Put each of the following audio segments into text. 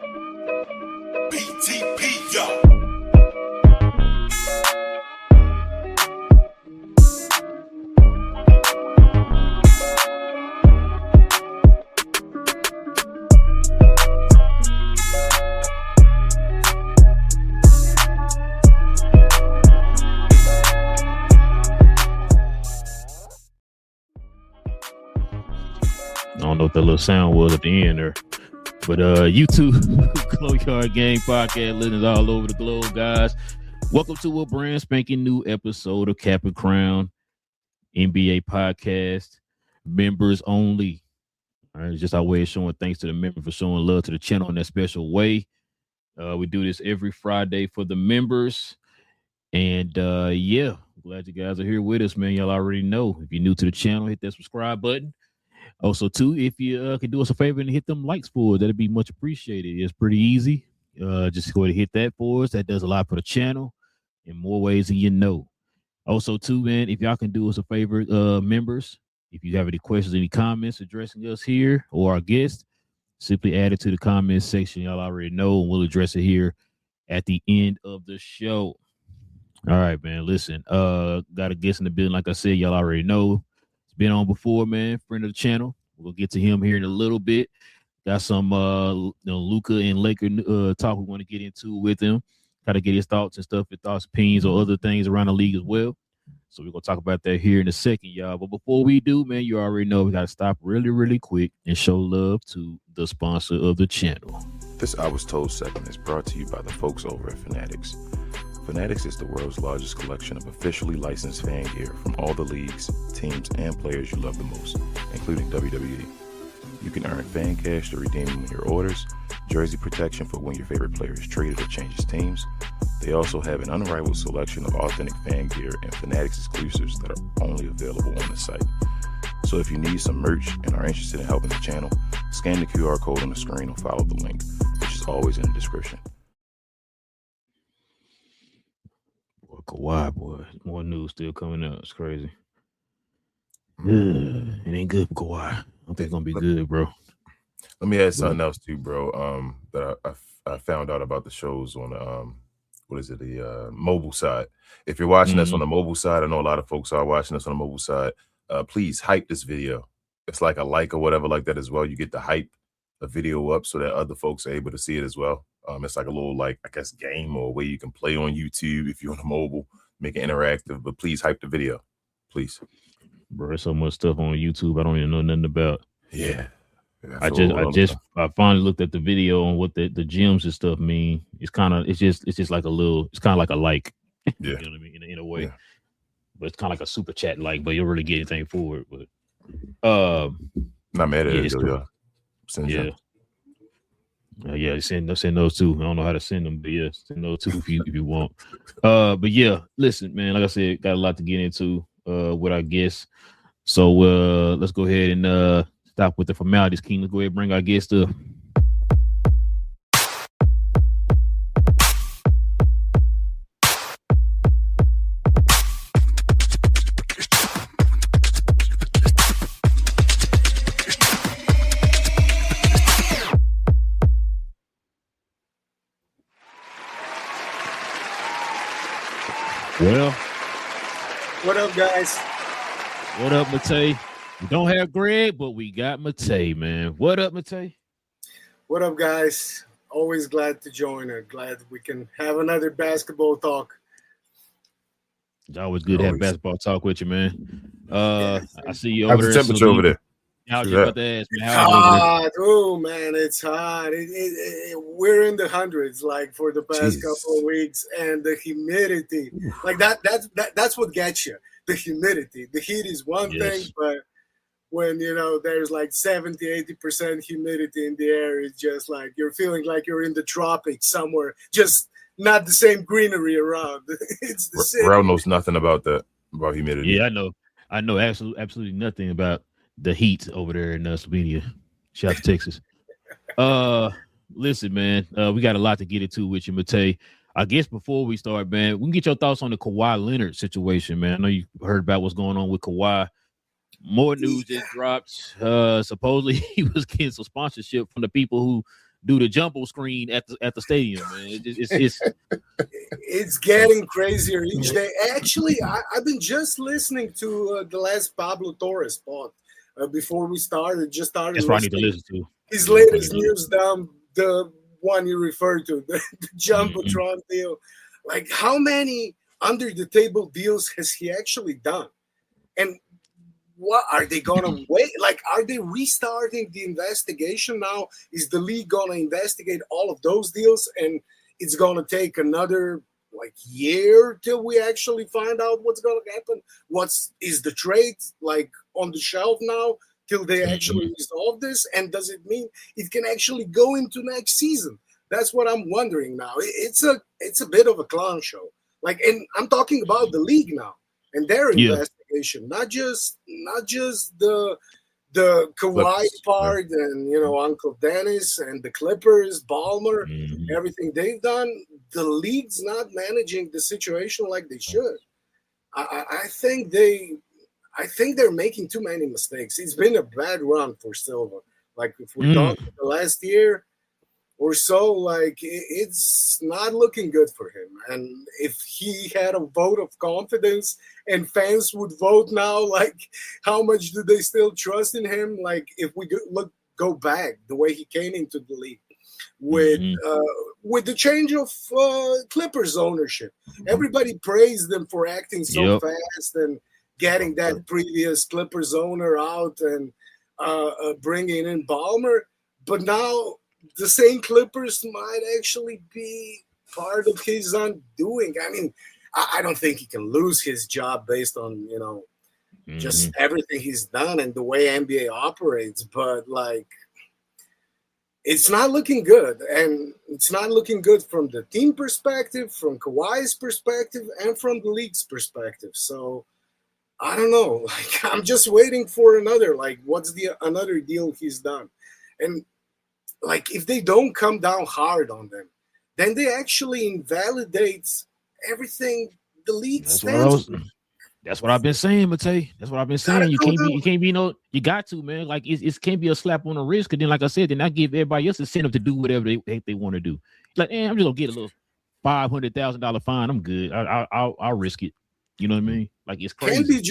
BTP, yo. I don't know what that little sound was at the end there. But YouTube, Glow Yard Gang Podcast, listeners all over the globe, guys. Welcome to a brand spanking new episode of Cap and Crown NBA Podcast. Members only. All right, it's just our way of showing thanks to the members for showing love to the channel in that special way. We do this every Friday for the members. And yeah, glad you guys are here with us, man. Y'all already know. If you're new to the channel, hit that subscribe button. Also, too, if you could do us a favor and hit them likes for us, that'd be much appreciated. It's pretty easy. Just go ahead and hit that for us. That does a lot for the channel in more ways than you know. Also, too, man, if y'all can do us a favor, members, if you have any questions, any comments addressing us here or our guests, simply add it to the comments section. Y'all already know, and we'll address it here at the end of the show. All right, man. Listen, got a guest in the building. Like I said, y'all already know. Been on before, man. Friend of the channel. We'll get to him here in a little bit. Got some Luka and Laker talk we want to get into with him. Try to get his thoughts and stuff, his thoughts, opinions, or other things around the league as well. So we're gonna talk about that here in a second, y'all. But before we do, man, you already know we gotta stop really, really quick and show love to the sponsor of the channel. This I Was Told segment is brought to you by the folks over at Fanatics. Fanatics is the world's largest collection of officially licensed fan gear from all the leagues, teams, and players you love the most, including WWE. You can earn fan cash to redeem when your orders, jersey protection for when your favorite player is traded or changes teams. They also have an unrivaled selection of authentic fan gear and Fanatics exclusives that are only available on the site. So if you need some merch and are interested in helping the channel, scan the QR code on the screen or follow the link, which is always in the description. Kawhi, boy, more news still coming up. It's crazy. It ain't good for Kawhi. I don't think it's gonna be good, bro. Let me add something else too, bro. That I found out about the shows on the mobile side. If you're watching us on the mobile side, I know a lot of folks are watching us on the mobile side. Please hype this video. It's like a like or whatever like that as well. You get to hype a video up so that other folks are able to see it as well. It's like a little, like, I guess, game or way you can play on YouTube if you're on a mobile, make it interactive. But please hype the video, please. Bro, there's so much stuff on YouTube I don't even know nothing about. Yeah. I finally looked at the video on what the gems and stuff mean. It's just like a little. It's kind of like a like. Yeah. You know what I mean? In a way, but it's kind of like a super chat like. But you don't really get anything for it. But not mad at it. Yeah, send those too. I don't know how to send them, but yeah, send those too if you want. But yeah, listen, man. Like I said, got a lot to get into with our guests. So let's go ahead and stop with the formalities, King. Let's go ahead and bring our guest up. Well, what up, guys? What up, Matei? We don't have Greg, but we got Matei, man. What up, Matei? What up, guys? Always glad to join. Glad we can have another basketball talk. It's always good to have basketball talk with you, man. I see you over there. How's the temperature over there? I was just about to ask, man. Hot. Oh, man, it's hot. We're in the hundreds, like, for the past couple of weeks, and the humidity, like that's what gets you. The humidity. The heat is one thing, but when, there's like 70-80% humidity in the air, it's just like you're feeling like you're in the tropics somewhere, just not the same greenery around. It's the same. Rao knows nothing about humidity. Yeah, I know absolutely nothing about the heat over there in Slovenia. Shout out to Texas. Listen, man, we got a lot to get into with you, Matei. I guess before we start, man, we can get your thoughts on the Kawhi Leonard situation, man. I know you heard about what's going on with Kawhi. More news just dropped. Supposedly he was getting some sponsorship from the people who do the jumbo screen at the stadium, man. It's getting crazier each day. Actually, I've been just listening to the last Pablo Torres pod before we started. Just started. That's what I need to listen to. His latest news down, the one you referred to, the Jumbotron deal. Like, how many under the table deals has he actually done? And what are they gonna wait? Like, are they restarting the investigation now? Is the league gonna investigate all of those deals, and it's gonna take another like year till we actually find out what's gonna happen? Is the trade like on the shelf now till they actually resolve this? And does it mean it can actually go into next season? That's what I'm wondering now. It's a bit of a clown show. Like, and I'm talking about the league now and their investigation, not just the Kawhi part and Uncle Dennis and the Clippers, Ballmer, everything they've done. The league's not managing the situation like they should. I think they're making too many mistakes. It's been a bad run for Silva. Like, if we're talking the last year or so, like, it's not looking good for him. And if he had a vote of confidence and fans would vote now, like, how much do they still trust in him? Like, if we go back the way he came into the league with the change of Clippers ownership, everybody praised them for acting so fast and getting that previous Clippers owner out and bringing in Ballmer. But now the same Clippers might actually be part of his undoing. I mean, I don't think he can lose his job based on, just everything he's done and the way NBA operates. But, like, it's not looking good. And it's not looking good from the team perspective, from Kawhi's perspective, and from the league's perspective. So, I don't know. Like, I'm just waiting for another. Like, what's another deal he's done? And, like, if they don't come down hard on them, then they actually invalidate everything the league stands for. That's what I've been saying, Matei. That's what I've been saying. You got to, man. Like, it can't be a slap on the wrist. Because then, like I said, then I give everybody else incentive to do whatever they want to do. Like, I'm just gonna get a little $500,000 fine. I'm good. I'll risk it. You know what I mean? Like, it's crazy. Can be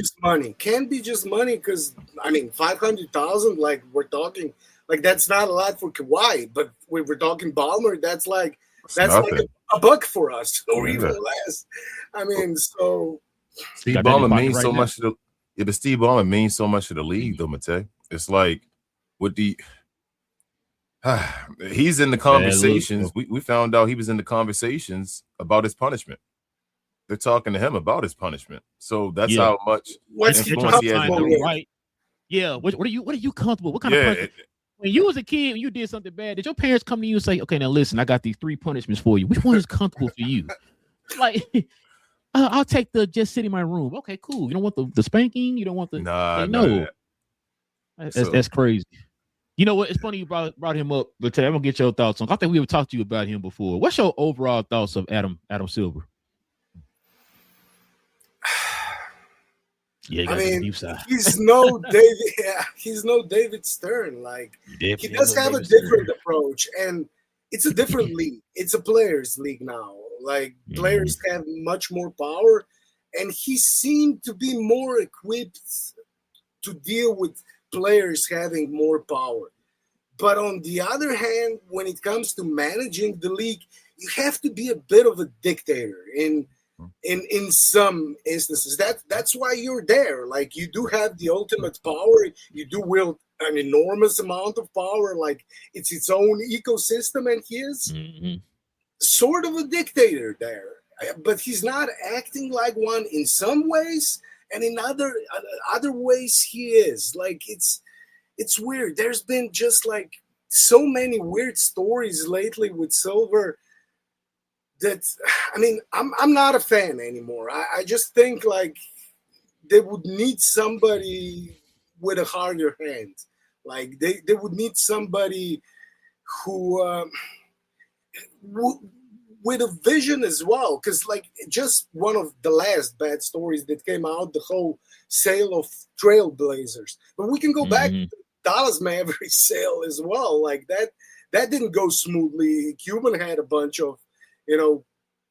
just money. Because I mean, 500,000. Like, we're talking. Like, that's not a lot for Kawhi, but when we're talking Ballmer, that's like a buck for us, or even less. I mean, so Steve Ballmer means so much to but Steve Ballmer means so much to the league, though, Matei. It's like with the he's in the conversations. We found out he was in the conversations about his punishment. They're talking to him about his punishment. So that's how much influence he has. Right? Yeah. What are you comfortable? What kind of punishment? When you was a kid and you did something bad, did your parents come to you and say, okay, now listen, I got these 3 punishments for you. Which one is comfortable for you? Like, I'll take the just sit in my room. Okay, cool. You don't want the spanking? You don't want the... No. That's crazy. You know what? It's funny you brought him up, but I'm going to get your thoughts on... I think we ever talked to you about him before. What's your overall thoughts of Adam Silver? Yeah, I mean, he's no David. Yeah, he's no David Stern. Like, he does have a different approach, and it's a different league. It's a players' league now. Like, players have much more power, and he seemed to be more equipped to deal with players having more power. But on the other hand, when it comes to managing the league, you have to be a bit of a dictator in some instances. That's why you're there. Like, you do have the ultimate power. You do wield an enormous amount of power. Like, it's its own ecosystem, and he is sort of a dictator there. But he's not acting like one in some ways, and in other ways he is. Like, it's weird. There's been just like so many weird stories lately with Silver. That, I mean, I'm not a fan anymore. I just think, like, they would need somebody with a harder hand. Like, they would need somebody who with a vision as well. Because, like, just one of the last bad stories that came out, the whole sale of Trailblazers. But we can go back to the Dallas Mavericks sale as well. Like, that didn't go smoothly. Cuban had a bunch of,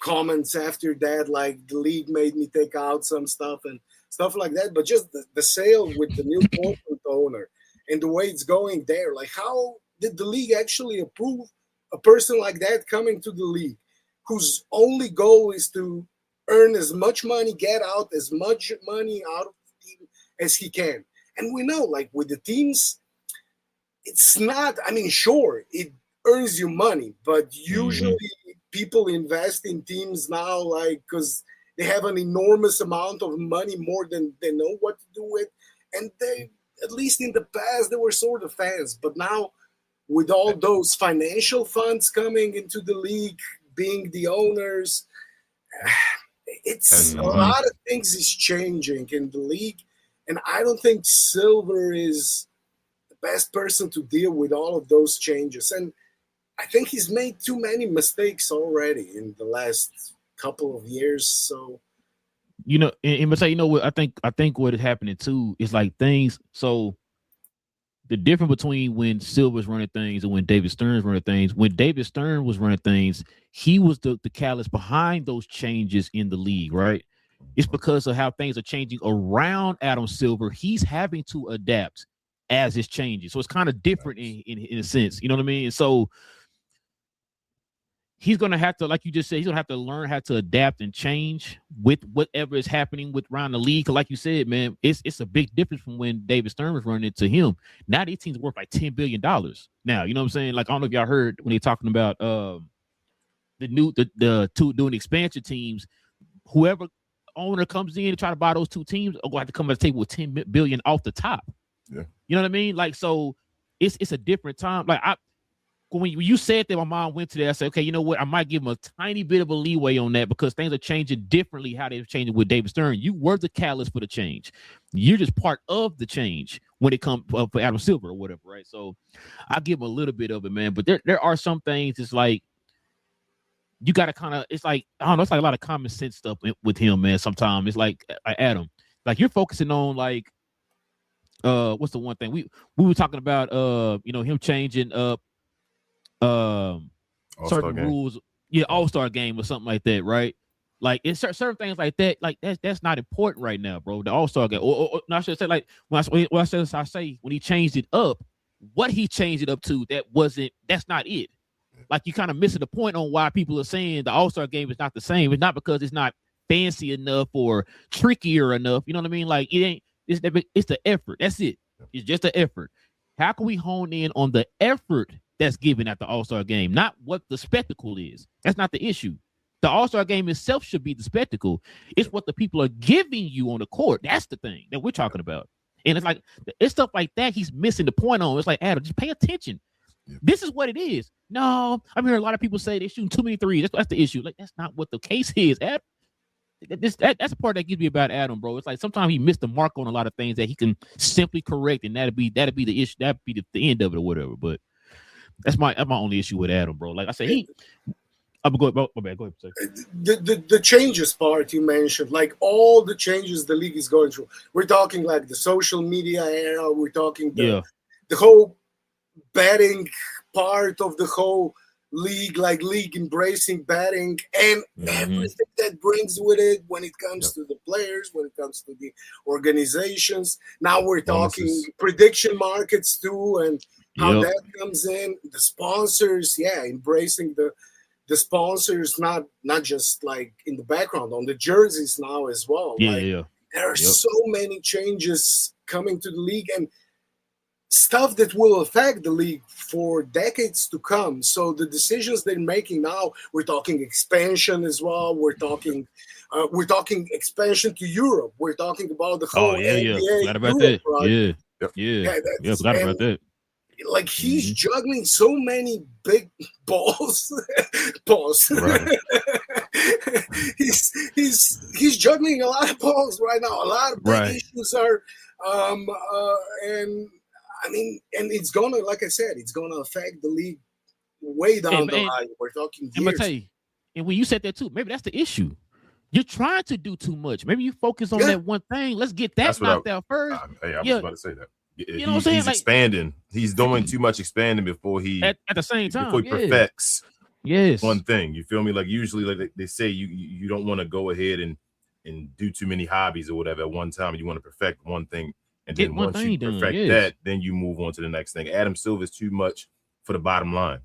comments after that, like the league made me take out some stuff and stuff like that. But just the sale with the new corporate owner and the way it's going there, like how did the league actually approve a person like that coming to the league, whose only goal is to earn as much money, get out as much money out of the team as he can? And we know, like with the teams, it's not, sure, it earns you money, but usually people invest in teams now, like, because they have an enormous amount of money, more than they know what to do with. And they, at least in the past, they were sort of fans. But now, with all those financial funds coming into the league, being the owners, it's a lot of things is changing in the league. And I don't think Silver is the best person to deal with all of those changes. And I think he's made too many mistakes already in the last couple of years. So, and say, what I think what is happening too is like things. So the difference between when Silver's running things and when David Stern's running things, when David Stern was running things, he was the catalyst behind those changes in the league, right? It's because of how things are changing around Adam Silver. He's having to adapt as it's changing. So it's kind of different in a sense. You know what I mean? And so he's going to have to, like you just said, he's going to have to learn how to adapt and change with whatever is happening with around the league. Like you said, man, it's a big difference from when David Stern was running it to him. Now these teams worth like $10 billion. Now, you know what I'm saying? Like, I don't know if y'all heard when they're talking about the two doing expansion teams, whoever owner comes in to try to buy those two teams are going to have to come to the table with $10 billion off the top. Yeah. You know what I mean? Like, so it's a different time. Like, when you said that, my mom went to that, I said, okay, you know what? I might give him a tiny bit of a leeway on that because things are changing differently how they're changing with David Stern. You were the catalyst for the change. You're just part of the change when it comes for Adam Silver or whatever, right? So I'll give him a little bit of it, man. But there are some things, it's like, you got to kind of, it's like, I don't know, it's like a lot of common sense stuff with him, man. Sometimes it's like Adam, like you're focusing on like, what's the one thing we were talking about, him changing up, certain rules, all-star game or something like that, right? Like it's certain things like that, like that's not important right now, bro. The all-star game, or I should say, like when I say when he changed it up, what he changed it up to, that's not it. Like you kind of missing the point on why people are saying the all-star game is not the same. It's not because it's not fancy enough or trickier enough. You know what I mean? Like it ain't. It's the effort. That's it. It's just the effort. How can we hone in on the effort that's given at the All-Star game, not what the spectacle is? That's not the issue. The All-Star game itself should be the spectacle. It's what the people are giving you on the court. That's the thing that we're talking about. And it's like, it's stuff like that he's missing the point on. It's like, Adam, just pay attention. Yeah. This is what it is. No, I'm hearing a lot of people say they're shooting too many threes. That's the issue. Like, that's not what the case is, Adam. That's the part that gives me about Adam, bro. It's like sometimes he missed the mark on a lot of things that he can simply correct, and that'd be the issue. That'd be the end of it or whatever. But that's my only issue with Adam, bro. Like I said, I'm going. My bad. Go ahead. The changes part you mentioned, like all the changes the league is going through. We're talking like the social media era. We're talking the whole betting part of the whole league, like league embracing betting and everything that brings with it when it comes to the players, when it comes to the organizations. Now we're talking prediction markets too, and how that comes in. The sponsors, embracing the sponsors, not just like in the background, on the jerseys now as well. There are so many changes coming to the league and stuff that will affect the league for decades to come. So the decisions they're making now, we're talking expansion as well. We're talking expansion to Europe. We're talking about the whole NBA. Forgot about Europe, that. right? Forgot about that. Like he's juggling so many big balls. Right. he's juggling a lot of balls right now. A lot of big issues are, and it's gonna, like I said, it's gonna affect the league way down the line. We're talking years. I'm gonna tell you, and when you said that too, maybe that's the issue. You're trying to do too much. Maybe you focus on that one thing. Let's get that knocked out first. I was about to say that. You know what I'm saying? He's expanding. He's doing too much expanding before he at the same time before he perfects yes one thing. You feel me? Like usually, like they say, you don't want to go ahead and do too many hobbies or whatever at one time. You want to perfect one thing, and then once you perfect that, then you move on to the next thing. Adam Silver is too much for the bottom line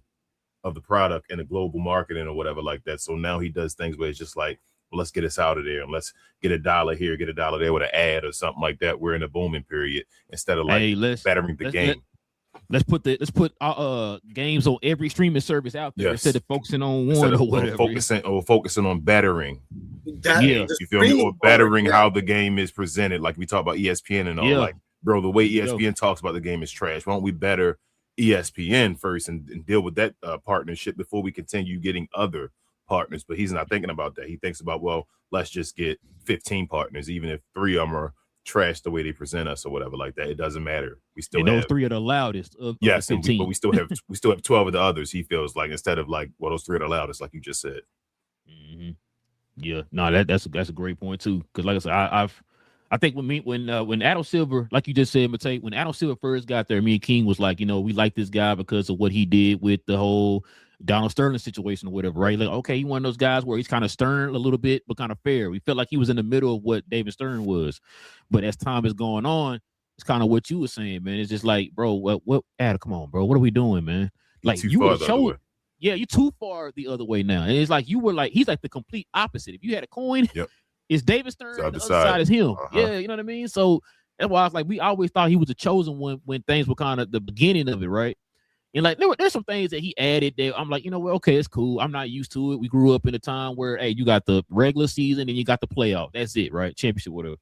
of the product and the global marketing or whatever like that. So now he does things where it's just like, well, let's get us out of there and let's get $1 here, get $1 there with an ad or something like that. We're in a booming period instead of bettering the game. Let's put games on every streaming service out there instead of focusing on one or whatever. Focusing on bettering. You feel me? Or bettering how the game is presented. Like we talk about ESPN and all. Like, bro, the way ESPN talks about the game is trash. Why don't we better ESPN first and deal with that partnership before we continue getting other partners? But he's not thinking about that. He thinks about, well, let's just get 15 partners, even if 3 of them are trash the way they present us or whatever like that. It doesn't matter. We still have, those 3 are the loudest of but we still have 12 of the others. He feels like, instead of like, well, those 3 are the loudest, like you just said. Mm-hmm. Yeah, no, that's a great point too. Because like I said, I think when Adam Silver, like you just said, Matei, when Adam Silver first got there, me and King was like, we like this guy because of what he did with the whole Donald Sterling situation or whatever, right? Like, okay, he one of those guys where he's kind of stern a little bit, but kind of fair. We felt like he was in the middle of what David Stern was. But as time is going on, it's kind of what you were saying, man. It's just like, bro, what Adam, come on, bro. What are we doing, man? Like, you were showing. Yeah, you're too far the other way now. And it's like you were like, he's like the complete opposite. If you had a coin, it's David Stern, the other side is him. Yeah, you know what I mean? So that's why I was like, we always thought he was the chosen one when things were kind of the beginning of it, right? And like there's some things that he added that I'm like, you know what, okay, it's cool. I'm not used to it. We grew up in a time where, hey, you got the regular season and you got the playoff. That's it, right? Championship, whatever.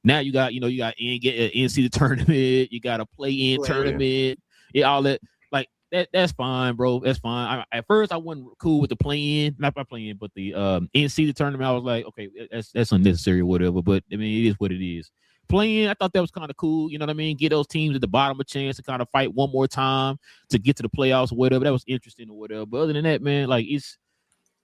Now you got NCAA tournament, you got a play-in tournament, all that. That's fine, bro. That's fine. At first, I wasn't cool with the play-in, not by play-in, but the NCAA tournament. I was like, okay, that's unnecessary or whatever. But I mean, it is what it is. Play-in, I thought that was kind of cool. You know what I mean? Get those teams at the bottom a chance to kind of fight one more time to get to the playoffs or whatever. That was interesting or whatever. But other than that, man, like it's.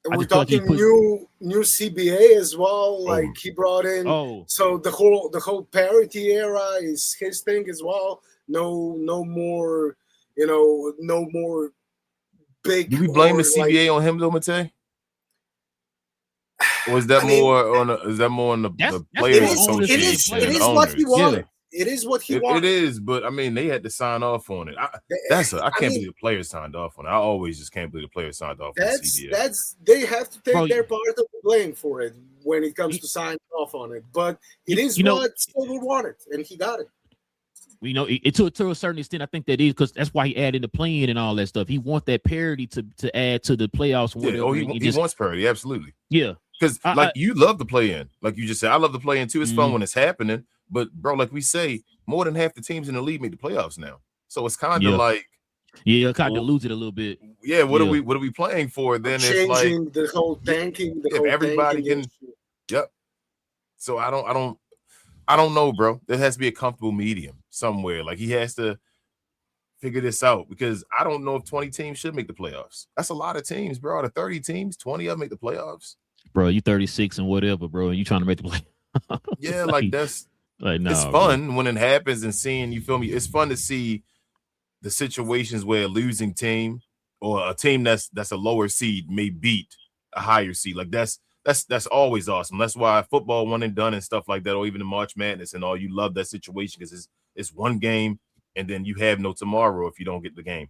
We're talking new CBA as well. Like he brought in. So the whole parity era is his thing as well. No more. No more big. Do we blame the CBA on him though, Matei? Or is that more on the players association? It is what he wanted. It is what he wanted. It is, but I mean, they had to sign off on it. I can't believe the players signed off on it. I always just can't believe the players signed off on the CBA. They have to take their part of the blame for it when it comes to signing off on it. But it is what Silver wanted, and he got it. It to a certain extent, I think that is because that's why he added the play-in and all that stuff. He wants that parity to add to the playoffs. He wants parity, absolutely. Yeah, because you love the play-in, like you just said. I love the play-in too. It's fun when it's happening, but bro, like we say, more than half the teams in the league make the playoffs now. So it's kind of like, kind of lose it a little bit. Yeah, what are we playing for? Then changing it's like the whole tanking. Everybody can. Yep. So I don't know, bro. There has to be a comfortable medium somewhere. Like he has to figure this out because I don't know if 20 teams should make the playoffs. That's a lot of teams, bro. Out of 30 teams, 20 of them make the playoffs. Bro, you 36 and whatever, bro, and you trying to make the playoffs. Yeah, like that's like it's fun when it happens and seeing, you feel me? It's fun to see the situations where a losing team or a team that's a lower seed may beat a higher seed. Like that's always awesome. That's why football one and done and stuff like that, or even the March Madness and all. You love that situation because it's one game and then you have no tomorrow if you don't get the game.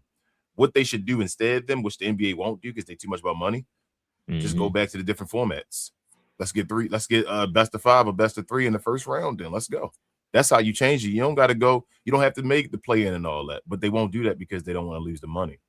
What they should do instead, then, which the NBA won't do because they too much about money, just go back to the different formats. Let's get best of 5 or best of 3 in the first round. Then let's go. That's how you change it. You don't got to go. You don't have to make the play in and all that, but they won't do that because they don't want to lose the money.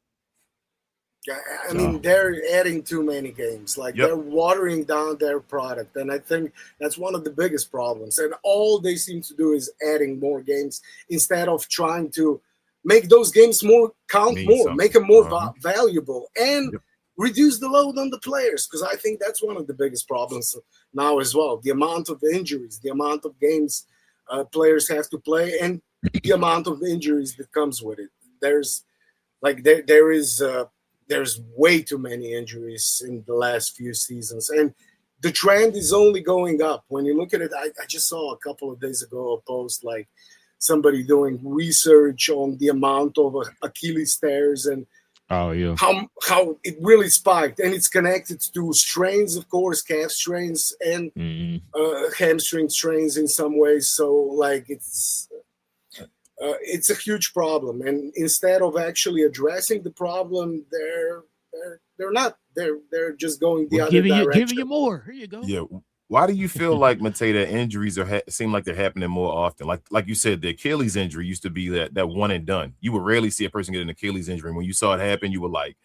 I mean, they're adding too many games. Like they're watering down their product, and I think that's one of the biggest problems. And all they seem to do is adding more games instead of trying to make those games count more, make them more valuable, and reduce the load on the players. Because I think that's one of the biggest problems now as well. The amount of injuries, the amount of games players have to play, and the amount of injuries that comes with it. There's way too many injuries in the last few seasons, and the trend is only going up. When you look at it, I just saw a couple of days ago a post like somebody doing research on the amount of Achilles tears and Oh yeah. how it really spiked, and it's connected to strains, of course, calf strains and hamstring strains in some ways. So like it's a huge problem, and instead of actually addressing the problem, they're not. They're just going the other direction. Giving you more. Here you go. Yeah. Why do you feel like, Matei, that injuries seem like they're happening more often? Like you said, the Achilles injury used to be that one and done. You would rarely see a person get an Achilles injury. When you saw it happen, you were like,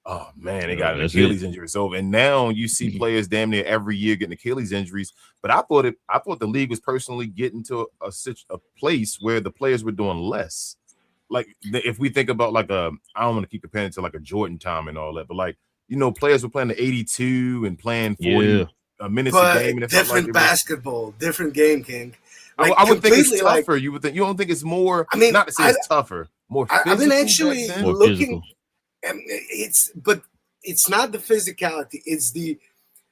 oh man, they got an Achilles injury. It's over. And now you see players damn near every year getting Achilles injuries. But I thought the league was personally getting to a place where the players were doing less. Like if we think about I don't want to keep comparing it to like a Jordan time and all that, but like, you know, players were playing the 82 and playing 40 minutes a game. And different basketball, different game, King. Like, I would think it's tougher. You would think, you don't think it's more? I mean, not to say it's tougher, more physical. I've been actually looking, and it's not the physicality. It's the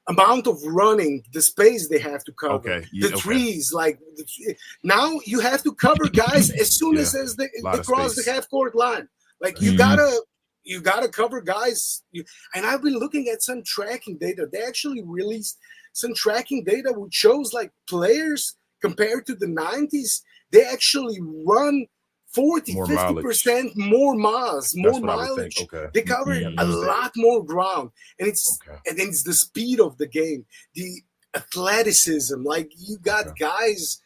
amount of running, the space they have to cover. Okay. Trees, like now you have to cover guys as soon as they cross the half court line. Like you gotta cover guys. And I've been looking at some tracking data. They actually released some tracking data which shows like players compared to the 90s, they actually run 50% more miles, more mileage. Okay. They cover a lot more ground. And it's the speed of the game, the athleticism. Like you got guys.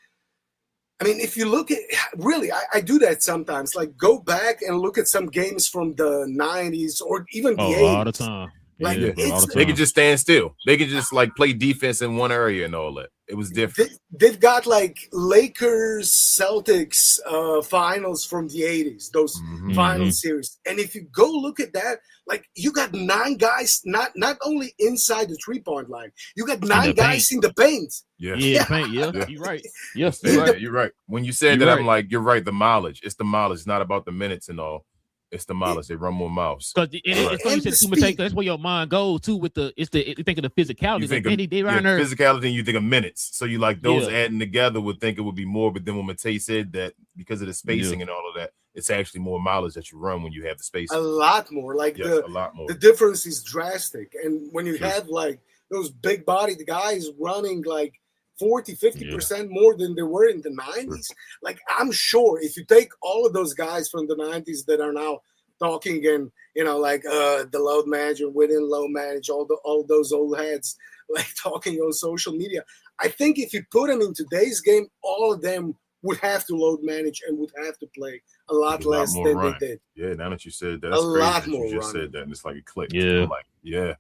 I mean, if you look at really, I do that sometimes. Like go back and look at some games from the 90s or even the 80s. All the time. Like they could just stand still. They could just like play defense in one area and all that. It was different. They've got like Lakers Celtics finals from the 80s, those final series. And if you go look at that, like you got 9 guys, not only inside the 3-point line, you got 9 guys in the paint. Paint. You're right. Yes, you're right. When you said that, I'm like, you're right. The mileage. It's the mileage. It's not about the minutes and all. It's the mileage. They run more miles. Because it's funny you said too, that's where your mind goes too. You think of the physicality. You think of physicality, and you think of minutes. So you like those adding together would think it would be more. But then when Matei said that because of the spacing and all of that, it's actually more mileage that you run when you have the spacing. A lot more. Like a lot more. The difference is drastic. And when you have like those big bodied guys running like 40-50% more than they were in the 90s. Like I'm sure if you take all of those guys from the 90s that are now talking and like the load manager within load manage, all those old heads like talking on social media, I think if you put them in today's game, all of them would have to load manage and would have to play a lot less than they did. Yeah, now that you said that, that's a crazy lot that more you just running. said that, and it's like it clicked. Yeah,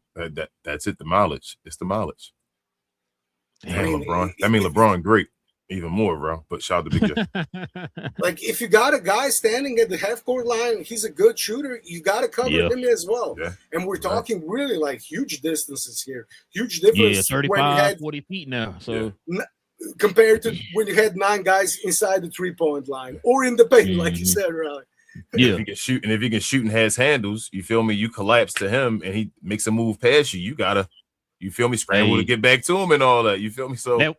that's it. The mileage. It's the mileage. Damn, LeBron, great, even more, bro. But shout out to Big J. Like if you got a guy standing at the half court line, he's a good shooter. You got to cover him as well. Yeah. And we're talking really like huge distances here, huge difference. 35, 40 feet now. So compared to when you had 9 guys inside the 3-point line or in the paint, like you said, Riley. Yeah, if he can shoot and has handles, you feel me? You collapse to him and he makes a move past you. You gotta. You feel me? Scramble to get back to him and all that. You feel me? So that's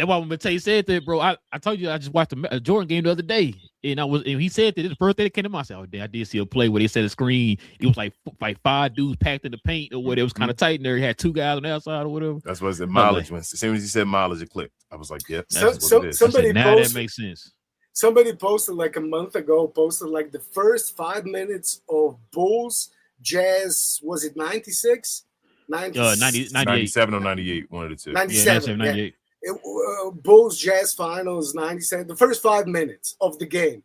why when Matei said that, bro. I told you I just watched a Jordan game the other day, and he said that the first thing that came to mind. I said, "Oh, damn, I did see a play where they set a screen. It was like 5 dudes packed in the paint, or whatever. It was kind of tight in there. He had 2 guys on the outside or whatever." That's what it said. Mileage. As soon as he said mileage, it clicked. I was like, "Yep." That makes sense. Somebody posted like a month ago. Like the first 5 minutes of Bulls Jazz. Was it 96? 97 or 98, one of the two. 97, 98. Bulls Jazz finals 97. The first 5 minutes of the game,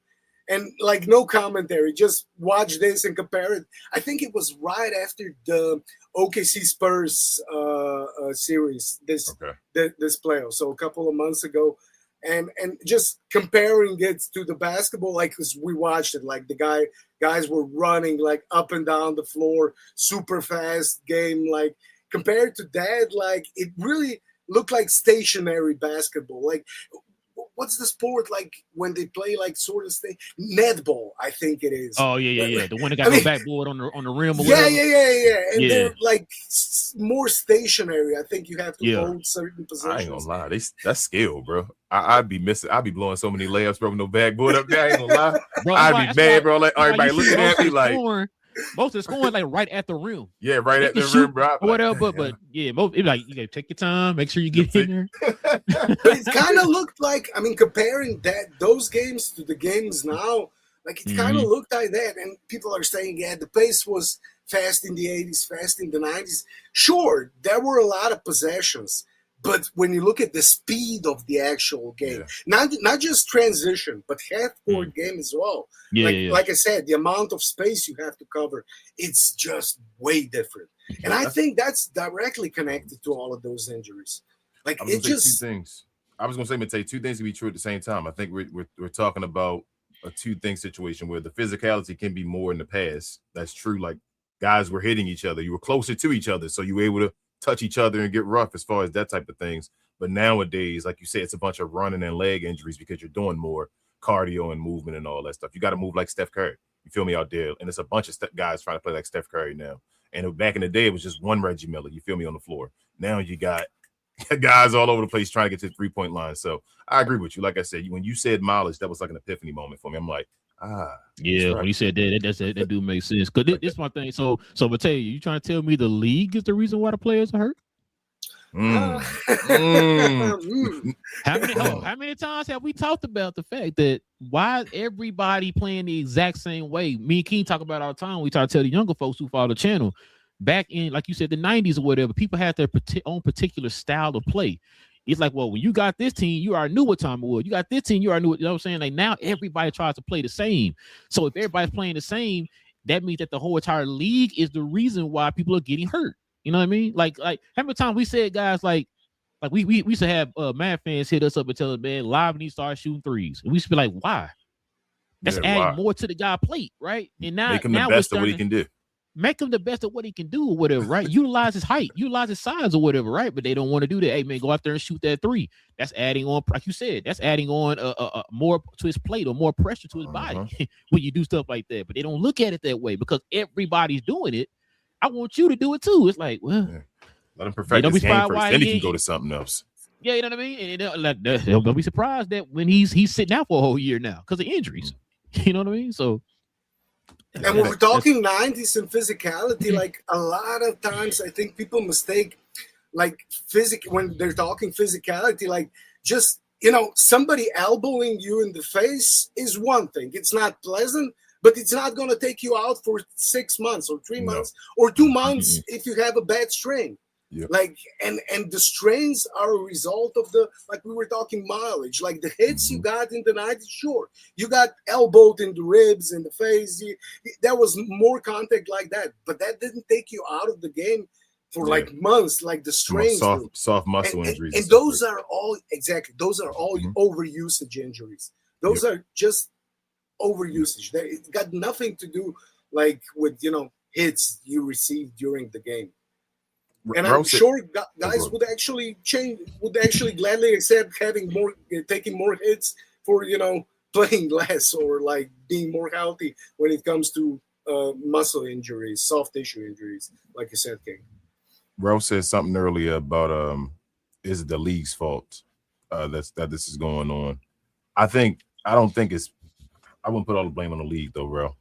and like no commentary, just watch this and compare it. I think it was right after the OKC Spurs series this playoff, so a couple of months ago, and just comparing it to the basketball, like because we watched it, like the guys were running like up and down the floor, super fast game. Like compared to that, like it really looked like stationary basketball. Like what's the sport like when they play like sort of netball? I think it is. Oh yeah. The one that got no backboard on the rim. Or yeah. And they're like more stationary. I think you have to hold certain positions. I ain't gonna lie, that's skill, bro. I'd be blowing so many layups, bro, with no backboard up there. I ain't gonna lie, bro, I'd be mad, bro. Like everybody looking at me like most of the scoring like right at the rim. Yeah, right at the rim, bro. Or whatever, but most like you gotta take your time, make sure you get in there. It kind of looked like, I mean, comparing those games to the games now, like it kind of looked like that. And people are saying, yeah, the pace was fast in the 80s, fast in the 90s. Sure, there were a lot of possessions. But when you look at the speed of the actual game, not just transition, but half-court game as well. Like I said, the amount of space you have to cover, it's just way different. And I think that's directly connected to all of those injuries. Like it just two things. I was going to say, Matei, two things can be true at the same time. I think we're talking about a two-thing situation where the physicality can be more in the past. That's true. Like guys were hitting each other. You were closer to each other, so you were able to touch each other and get rough as far as that type of things. But nowadays, like you said, it's a bunch of running and leg injuries because you're doing more cardio and movement and all that stuff. You got to move like Steph Curry. You feel me out there? And it's a bunch of guys trying to play like Steph Curry now. And back in the day, it was just one Reggie Miller. You feel me on the floor. Now you got guys all over the place trying to get to the three-point line. So I agree with you. Like I said, when you said mileage, that was like an epiphany moment for me. I'm like, yeah, right. When you said that do make sense. Because this is my thing. So Matei, you trying to tell me the league is the reason why the players are hurt? How many times have we talked about the fact that why everybody playing the exact same way? Me and King talk about all the time. We try to tell the younger folks who follow the channel. Back in, like you said, the 90s or whatever, people had their own particular style of play. It's like, well, when you got this team, you already knew what time it was. You got this team, you already knew what, you know what I'm saying? Like now everybody tries to play the same. So if everybody's playing the same, that means that the whole entire league is the reason why people are getting hurt. You know what I mean? Like how many times we said, guys, like we used to have Mad fans hit us up and tell us, man, live and he started shooting threes. And we used to be like, why? That's adding more to the guy plate, right? And now make him the best of what he can do. Make him the best of what he can do or whatever, right? Utilize his height, utilize his size or whatever, right? But they don't want to do that. Hey, man, go out there and shoot that three. That's adding on, like you said, that's adding on more to his plate or more pressure to his body when you do stuff like that. But they don't look at it that way because everybody's doing it. I want you to do it too. It's like, well, let him perfect his game first, then he can go to something else. Yeah, you know what I mean? And don't be surprised that when he's sitting out for a whole year now because of injuries. You know what I mean? So. And when we're talking 90s and physicality, like a lot of times I think people mistake like when they're talking physicality, like just, somebody elbowing you in the face is one thing. It's not pleasant, but it's not going to take you out for 6 months or 3 months or 2 months if you have a bad strain. Yep. Like and the strains are a result of like we were talking mileage, like the hits you got in the 90s. Sure, you got elbowed in the ribs, in the face. There was more contact like that, but that didn't take you out of the game for like months. Like the strains, soft muscle injuries, and those are all overusage injuries. Those are just overusage. It got nothing to do like with hits you received during the game. And I'm sure guys would actually gladly accept taking more hits for, playing less or like being more healthy when it comes to muscle injuries, soft tissue injuries, like you said, King. Ralph said something earlier about is it the league's fault that this is going on? I wouldn't put all the blame on the league though, Ralph.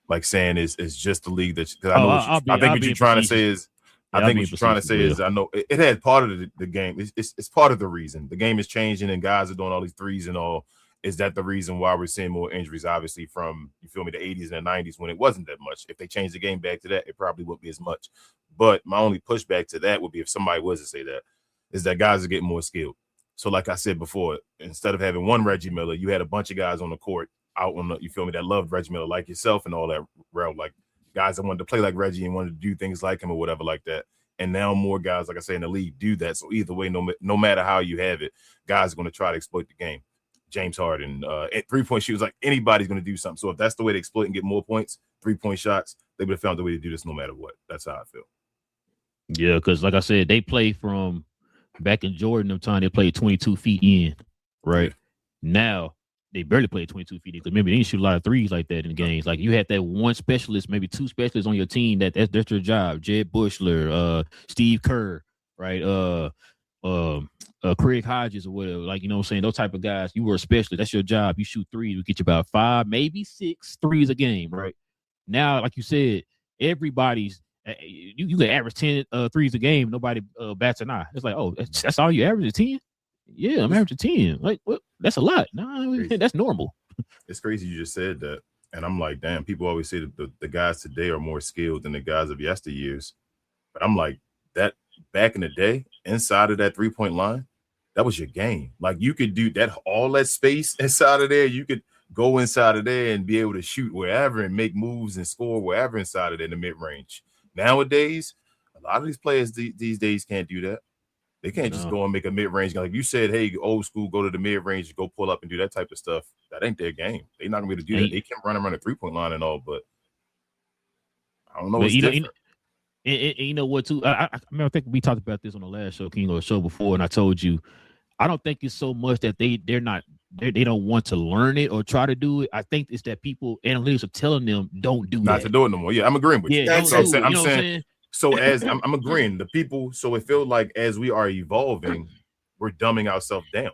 Like saying it's just the league that I think what you're trying to say is. I think what you're trying to say is I know it had part of the game. It's part of the reason. The game is changing and guys are doing all these threes and all. Is that the reason why we're seeing more injuries? Obviously from, you feel me, the 80s and the 90s when it wasn't that much. If they changed the game back to that, it probably wouldn't be as much. But my only pushback to that would be if somebody was to say that, is that guys are getting more skilled. So like I said before, instead of having one Reggie Miller, you had a bunch of guys on the court out on the, you feel me, that loved Reggie Miller like yourself and all that realm, like guys that wanted to play like Reggie and wanted to do things like him or whatever like that. And now more guys, like I say, in the league do that. So either way, no matter how you have it, guys are going to try to exploit the game. James Harden, at three-point shooters, like anybody's going to do something. So if that's the way to exploit and get more points, 3-point shots, they would have found the way to do this no matter what. That's how I feel. Yeah, because like I said, they play from back in Jordan time, they played 22 feet in, right? Yeah. Now they barely played 22 feet. Because remember, they didn't shoot a lot of threes like that in games. Like you had that one specialist, maybe two specialists on your team that's their job. Jed Bushler, Steve Kerr, right? Craig Hodges or whatever. Like, you know what I'm saying? Those type of guys, you were a specialist. That's your job. You shoot threes. We get you about 5, maybe 6 threes a game, right? Now, like you said, everybody's you can average 10 threes a game. Nobody bats an eye. It's like, oh, that's all you average, 10? Yeah, I'm averaging 10. Like, what? That's a lot. No, that's normal. It's crazy you just said that. And I'm like, damn, people always say that the guys today are more skilled than the guys of yesteryears. But I'm like, that back in the day, inside of that 3-point line, that was your game. Like, you could do that, all that space inside of there. You could go inside of there and be able to shoot wherever and make moves and score wherever inside of there in the mid-range. Nowadays, a lot of these players these days can't do that. They can't just go and make a mid-range. Like you said, hey, old school, go to the mid-range, go pull up and do that type of stuff. That ain't their game. They're not going to be able to do that. They can run around the 3-point line and all, but I don't know. It's different. And you know what, too? I think we talked about this on the last show, King, or show before, and I told you, I don't think it's so much that they don't want to learn it or try to do it. I think it's that analytics are telling them don't do not that. to do it no more. Yeah, I'm agreeing with you. That's what I'm saying. So as I'm agreeing, the people. So it feels like as we are evolving, we're dumbing ourselves down.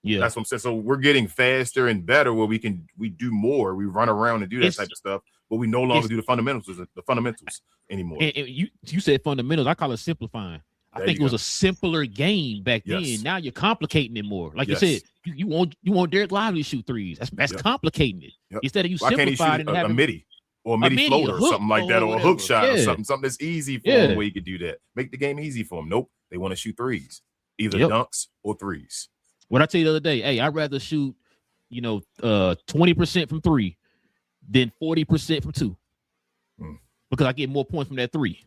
Yeah, that's what I'm saying. So we're getting faster and better, where we do more. We run around and do that type of stuff, but we no longer do the fundamentals anymore. And you said fundamentals. I call it simplifying. I think it was a simpler game back then. Now you're complicating it more. Like you said, you want Derek Lively to shoot threes. That's complicating it. Instead of you simplifying and having a midi or a midi floater or something like that, or a hook shot or something that's easy for them where you could do that. Make the game easy for them. Nope, they want to shoot threes, either dunks or threes. What I tell you the other day, hey, I'd rather shoot, 20% from 3 than 40% from 2, because I get more points from that 3.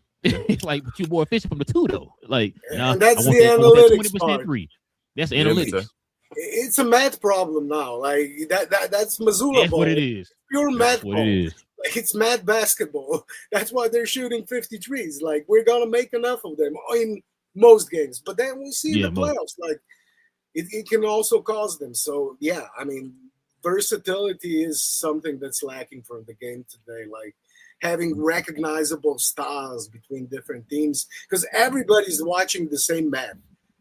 Like, but you're more efficient from the 2, though. Like, and that's the analytics 20% part. 3. That's analytics. It's a math problem now. Like that's Missoula ball. What it is. Pure math ball. It is. Like, it's math basketball. That's why they're shooting 53s. Like, we're gonna make enough of them in most games, but then we see in the playoffs, like it can also cause them. So yeah, I mean, versatility is something that's lacking from the game today. Like, having recognizable styles between different teams, because everybody's watching the same map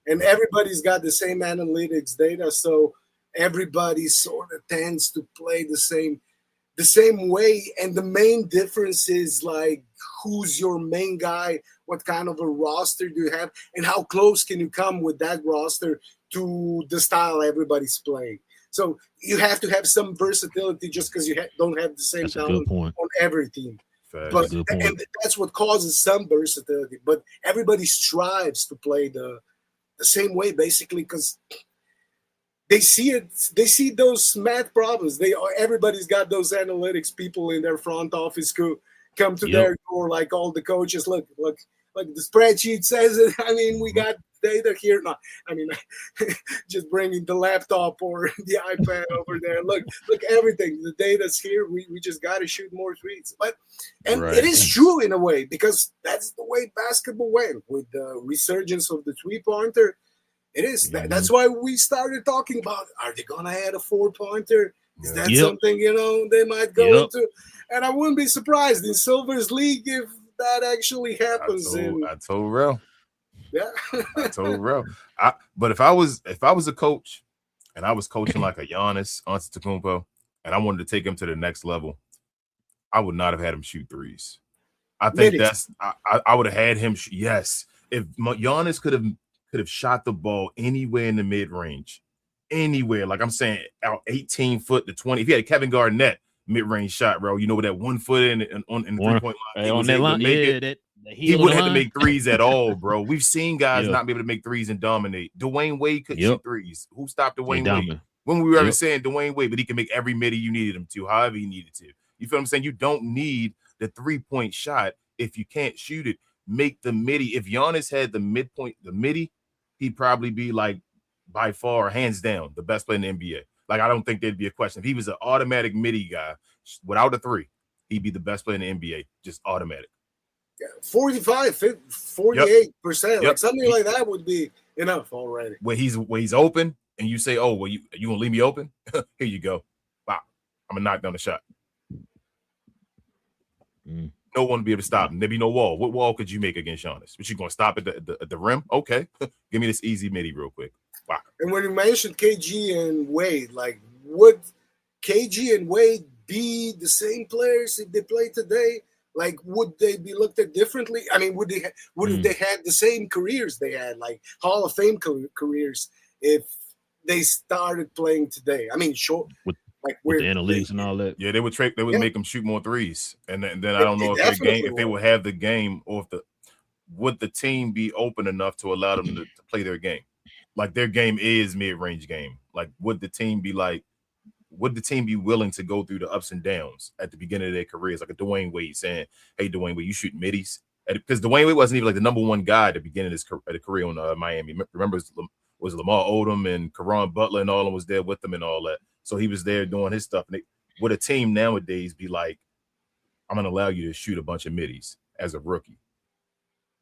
and everybody's got the same analytics data. So everybody sort of tends to play the same way. And the main difference is, like, who's your main guy? What kind of a roster do you have? And how close can you come with that roster to the style everybody's playing? So you have to have some versatility just because you don't have the same talent on every team. But and that's what causes some versatility. But everybody strives to play the same way, basically, because they see it. They see those math problems. Everybody's got those analytics people in their front office who come to their door, like all the coaches. Look, the spreadsheet says it. I mean, we got data here. No, I mean, just bringing the laptop or the iPad over there. Look, everything. The data's here. We just got to shoot more threes. But it is true in a way, because that's the way basketball went with the resurgence of the 3-pointer. It is. That's why we started talking about, are they going to add a 4-pointer? Is that something, they might go into? And I wouldn't be surprised in Silver's League if that actually happens. I told Rel. Yeah. I told Rel. But if I was a coach and I was coaching like a Giannis Antetokounmpo and I wanted to take him to the next level, I would not have had him shoot threes. I think I would have had him. Yes. If Giannis could have shot the ball anywhere in the mid-range, anywhere, like I'm saying, out 18 foot to 20. If he had a Kevin Garnett mid-range shot, bro, with that 1 foot in the 3-point line, on that line, he wouldn't have to make threes at all, bro. We've seen guys not be able to make threes and dominate. Dwayne Wade couldn't shoot threes. Who stopped Dwayne Wade? When we were ever saying Dwayne Wade, but he can make every midi you needed him to, however he needed to. You feel what I'm saying? You don't need the 3-point shot if you can't shoot it. Make the midi. If Giannis had the midi, he'd probably be, like, by far, hands down, the best player in the NBA. Like, I don't think there'd be a question. If he was an automatic midi guy without a 3, he'd be the best player in the NBA, just automatic. 45, 48%, like something like that would be enough already. When he's open and you say, "Oh, well, you gonna leave me open? Here you go. Wow, I'm gonna knock down the shot." No one will be able to stop him. There be no wall. What wall could you make against Giannis? But you gonna stop at the rim? Okay, give me this easy midi real quick. Wow. And when you mentioned KG and Wade, like, would KG and Wade be the same players if they play today? Like, would they be looked at differently? I mean, would they have the same careers they had, like Hall of Fame careers, if they started playing today? I mean, sure. With the analytics and all that. Yeah, they would make them shoot more threes, and then I don't know if they would have the game, or would the team be open enough to allow them to play their game? Like, their game is mid-range game. Like, would the team be willing to go through the ups and downs at the beginning of their careers? Like a Dwayne Wade saying, "Hey, Dwayne Wade, you shoot middies," because Dwayne Wade wasn't even like the number one guy at the beginning of his career on Miami. Remember, was Lamar Odom and Caron Butler and all of them was there with them and all that. So he was there doing his stuff. And would a team nowadays be like, "I'm going to allow you to shoot a bunch of middies as a rookie"?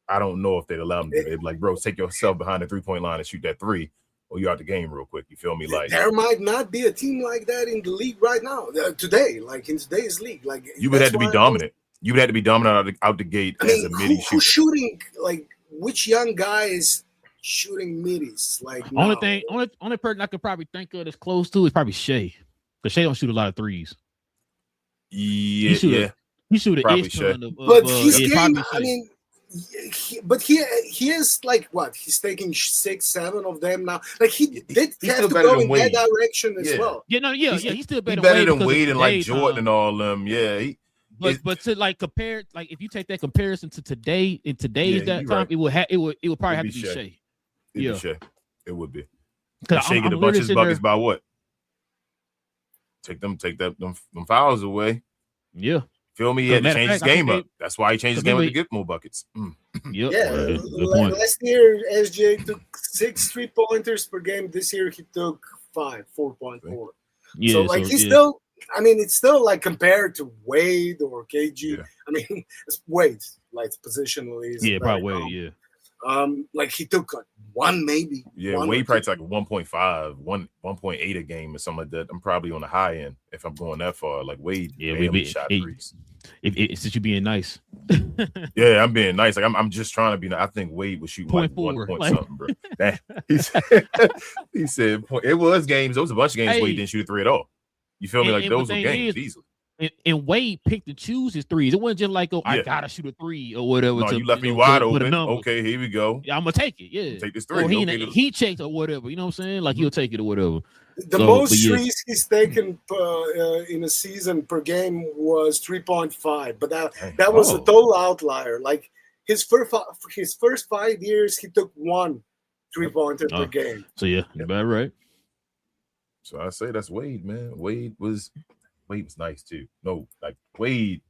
I don't know if they'd allow him to. They'd be like, "Bro, take yourself behind the 3-point line and shoot that three, or you're out the game real quick." You feel me? Like, there might not be a team like that in the league right now, today, like in today's league. Like, you would have to be dominant. You would have to be dominant out the gate as a midi shooter. Who's shooting? Like, which young guy is shooting middies? Like, only person I could probably think of that's close to is probably Shea, because Shea don't shoot a lot of threes. Yeah, he shoot an probably ish Shea. ton of. But his game, I mean. He is like what? He's taking 6-7 of them now. Like, he did have to go in that direction as well. He's still better than Wade and like Jordan and all them. Yeah, but to like compare, like if you take that comparison to today in today's time, right, it would probably have to be Shea. It would be. Because Shea get a bunch of his buckets by what? Take them fouls away. Yeah. Feel me? He had to change his game up. That's why he changed his game up to get more buckets. Yep. Yeah. Last year, SJ took 6 3-pointers per game. This year, he took 4.4. Yeah. So, like, he's still. I mean, it's still like compared to Wade or KG. Yeah. I mean, it's Wade, like, positionally. Probably Wade. Yeah. Like, he took like 1 maybe. Yeah, Wade probably like 1.5, 1.8 a game or something like that. I'm probably on the high end if I'm going that far. Like, Wade, shot threes. Since you being nice. Yeah, I'm being nice. Like, I'm just trying to be nice. I think Wade would shoot like 1 point something, bro. He said it was games. There was a bunch of games where he didn't shoot a three at all. You feel me? Like, those were games easily. And Wade picked and choose his threes. It wasn't just like, I gotta shoot a three or whatever. No, you left me wide open. Okay, here we go. I'm gonna take it. Yeah, take this three. Or he checked or whatever. You know what I'm saying? Like, he'll take it or whatever. The most threes he's taken in a season per game was 3.5, but that was a total outlier. Like, his first 5 years, he took 1 3-pointer per game. So you're about right. So I say that's Wade, man. Wade was nice too. No, like Wade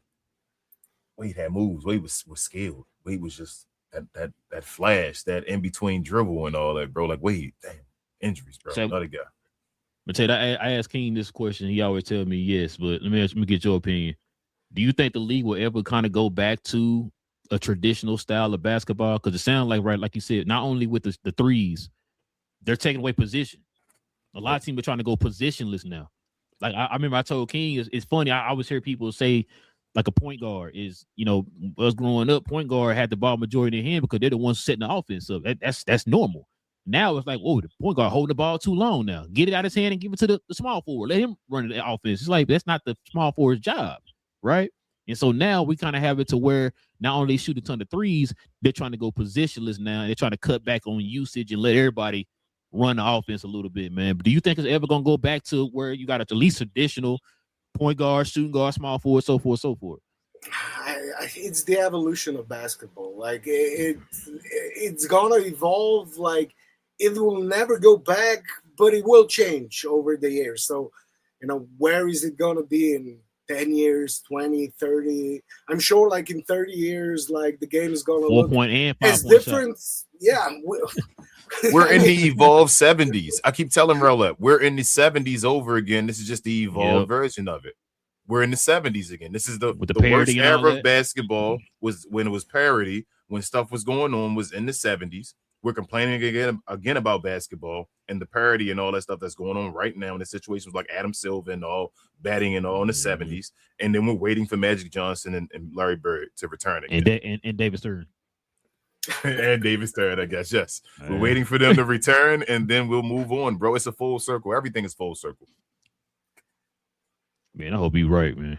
had moves. Wade was skilled. Wade was just that flash, that in between dribble and all that, bro. Like, Wade, damn, injuries, bro. So, another guy. But I asked King this question. He always tell me yes, but let me get your opinion. Do you think the league will ever kind of go back to a traditional style of basketball? Because it sounds like, right, like you said, not only with the threes, they're taking away position. A lot of teams are trying to go positionless now. Like, I remember I told King, it's funny. I always hear people say, like, a point guard is, us growing up, point guard had the ball majority in their hand because they're the ones setting the offense up. That's normal. Now it's like, the point guard holding the ball too long now. Get it out of his hand and give it to the small forward. Let him run the offense. It's like, that's not the small forward's job, right? And so now we kind of have it to where not only they shoot a ton of threes, they're trying to go positionless now. They're trying to cut back on usage and let everybody run the offense a little bit, man. But do you think it's ever going to go back to where you got at least traditional point guard, shooting guard, small forward, so forth, so forth? It's the evolution of basketball. Like, it's going to evolve. Like, it will never go back, but it will change over the years. So, where is it going to be in 10 years, 20, 30? I'm sure, like, in 30 years, like, the game is going to look as different. Yeah. We're in the evolved 70s. I keep telling Rella, we're in the 70s over again. This is just the evolved version of it. We're in the 70s again. This is the worst era of basketball was when it was parity, when stuff was going on was in the 70s. we're complaining again about basketball and the parity and all that stuff that's going on right now in the situations like Adam Silver and all batting and all in the 70s. And then we're waiting for Magic Johnson and Larry Bird to return again. And David Stern. And David Stern, I guess. Yes. We're waiting for them to return, and then we'll move on, bro. It's a full circle. Everything is full circle. Man, I hope you're right, man.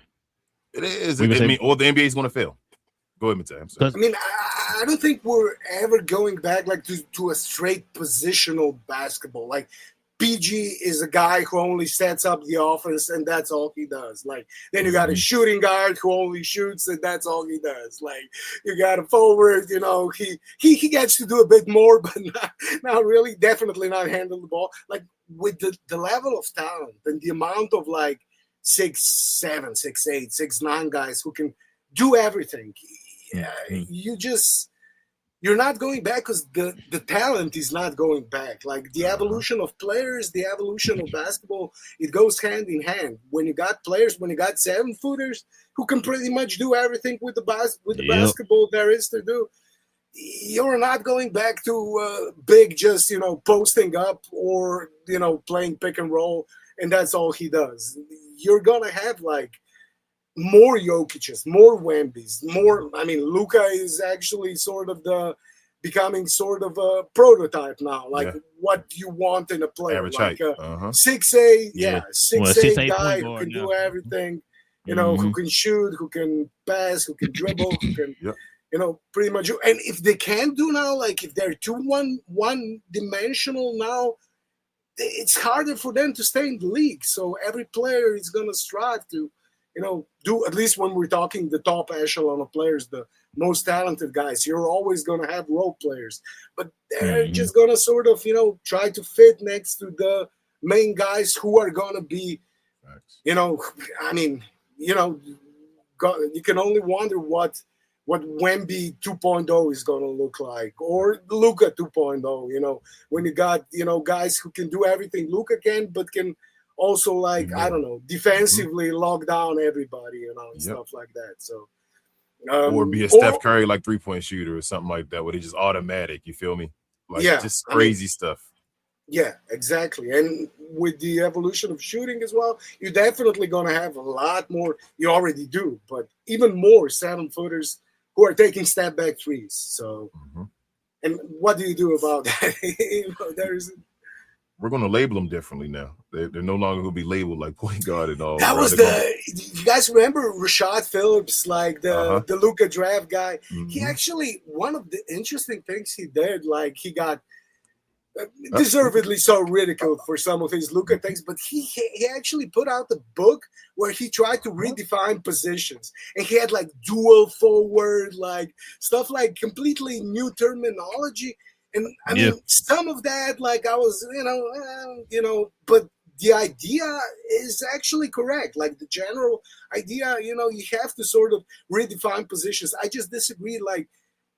It is. I mean, all the NBA is going to fail. Go ahead, Matej. I mean, I don't think we're ever going back like to a straight positional basketball. Like PG is a guy who only sets up the offense and that's all he does. Like then you got a shooting guard who only shoots and that's all he does. Like you got a forward, you know, he gets to do a bit more, but not really, definitely not handle the ball. Like with the level of talent and the amount of like 6'7", 6'8", 6'9" guys who can do everything. You're not going back because the talent is not going back. Like the evolution of players, the evolution of basketball, it goes hand in hand. When you got players, when you got 7-footers who can pretty much do everything with the basketball there is to do, you're not going back to big just, you know, posting up or, you know, playing pick and roll, and that's all he does. You're going to have like more Jokic's, more Wembys, more. I mean, Luka is actually becoming sort of a prototype now. Like what you want in a player, average like height. 6'8", 6'8" guy who can do everything. You know, who can shoot, who can pass, who can dribble, who can, you know, pretty much. And if they can't do now, like if they're too one dimensional now, it's harder for them to stay in the league. So every player is gonna strive to, you know, do, at least when we're talking the top echelon of players, the most talented guys, you're always going to have role players, but they're just going to sort of, you know, try to fit next to the main guys who are going to be, you know, I mean, you know, you can only wonder what Wemby 2.0 is going to look like, or Luka 2.0, you know, when you got, you know, guys who can do everything Luka can, but can also, like, I don't know, defensively lock down everybody, you know, and stuff like that. So, or be a Steph Curry, like, 3-point shooter or something like that, where it's just automatic, you feel me? Like, just crazy stuff. Yeah, exactly. And with the evolution of shooting as well, you're definitely going to have a lot more. You already do, but even more 7-footers who are taking step-back threes. So, and what do you do about that? You know, we're going to label them differently now. They're no longer going to be labeled like point guard and all. That was you guys remember Rashad Phillips, like the Luka draft guy? He actually, one of the interesting things he did, like he got deservedly so ridiculed for some of his Luka things, but he actually put out the book where he tried to redefine positions, and he had like dual forward, like stuff like completely new terminology. And I mean, some of that, like I was, you know, but the idea is actually correct. Like the general idea, you know, you have to sort of redefine positions. I just disagree. Like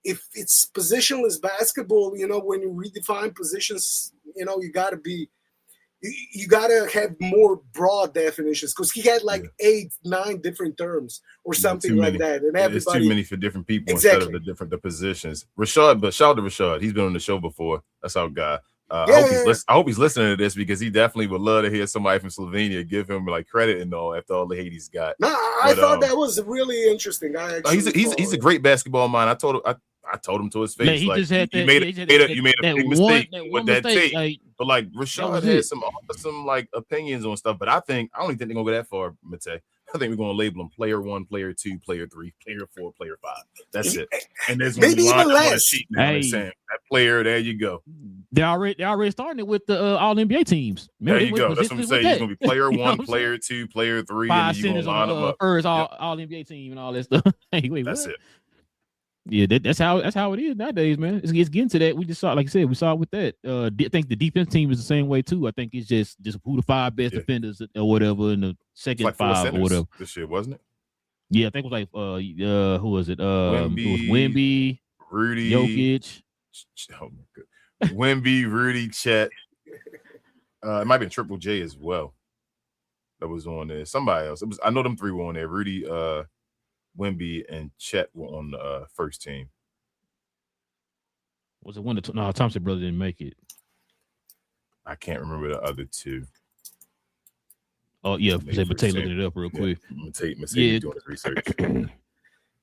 if it's positionless basketball, you know, when you redefine positions, you know, you got to have more broad definitions, because he had like 8-9 different terms or something like that. And everybody, it's too many for different people instead of the positions. Rashad, but shout out to Rashad. He's been on the show before. That's our guy. I hope he's listening to this, because he definitely would love to hear somebody from Slovenia give him like credit and all after all the hate he's got. No, I thought that was really interesting. He's a great basketball mind. I told him to his face, he like, just had you made a big mistake with that tape. Like, but like Rashad had some like opinions on stuff. But I don't even think they're gonna go that far, Matej. I think we're gonna label them player 1, player 2, player 3, player 4, player 5. That's it. And there's maybe even less. Saying that player, there you go. They already starting it with the all NBA teams. Remember, there you go. That's what I'm saying. He's gonna be player 1, player 2, player 3, and then you're gonna line them up. First all NBA team and all that stuff. That's it. Yeah, that's how it is nowadays, man. It's getting to that. We just saw, like I said, we saw it with that. I think the defense team is the same way too. I think it's just who the 5 best defenders or whatever in the second like 5 or whatever. This year, wasn't it? Yeah, I think it was like who was it? It was Wemby, Rudy, Jokic. Oh my god, Wemby, Rudy, Chet. It might have been Triple J as well. That was on there. Somebody else. I know them 3 were on there. Rudy, Wemby, and Chet were on the first team. Was it one of no? Thompson brother didn't make it. I can't remember the other two. Oh yeah, Matei looking it up real quick. Matei doing his research.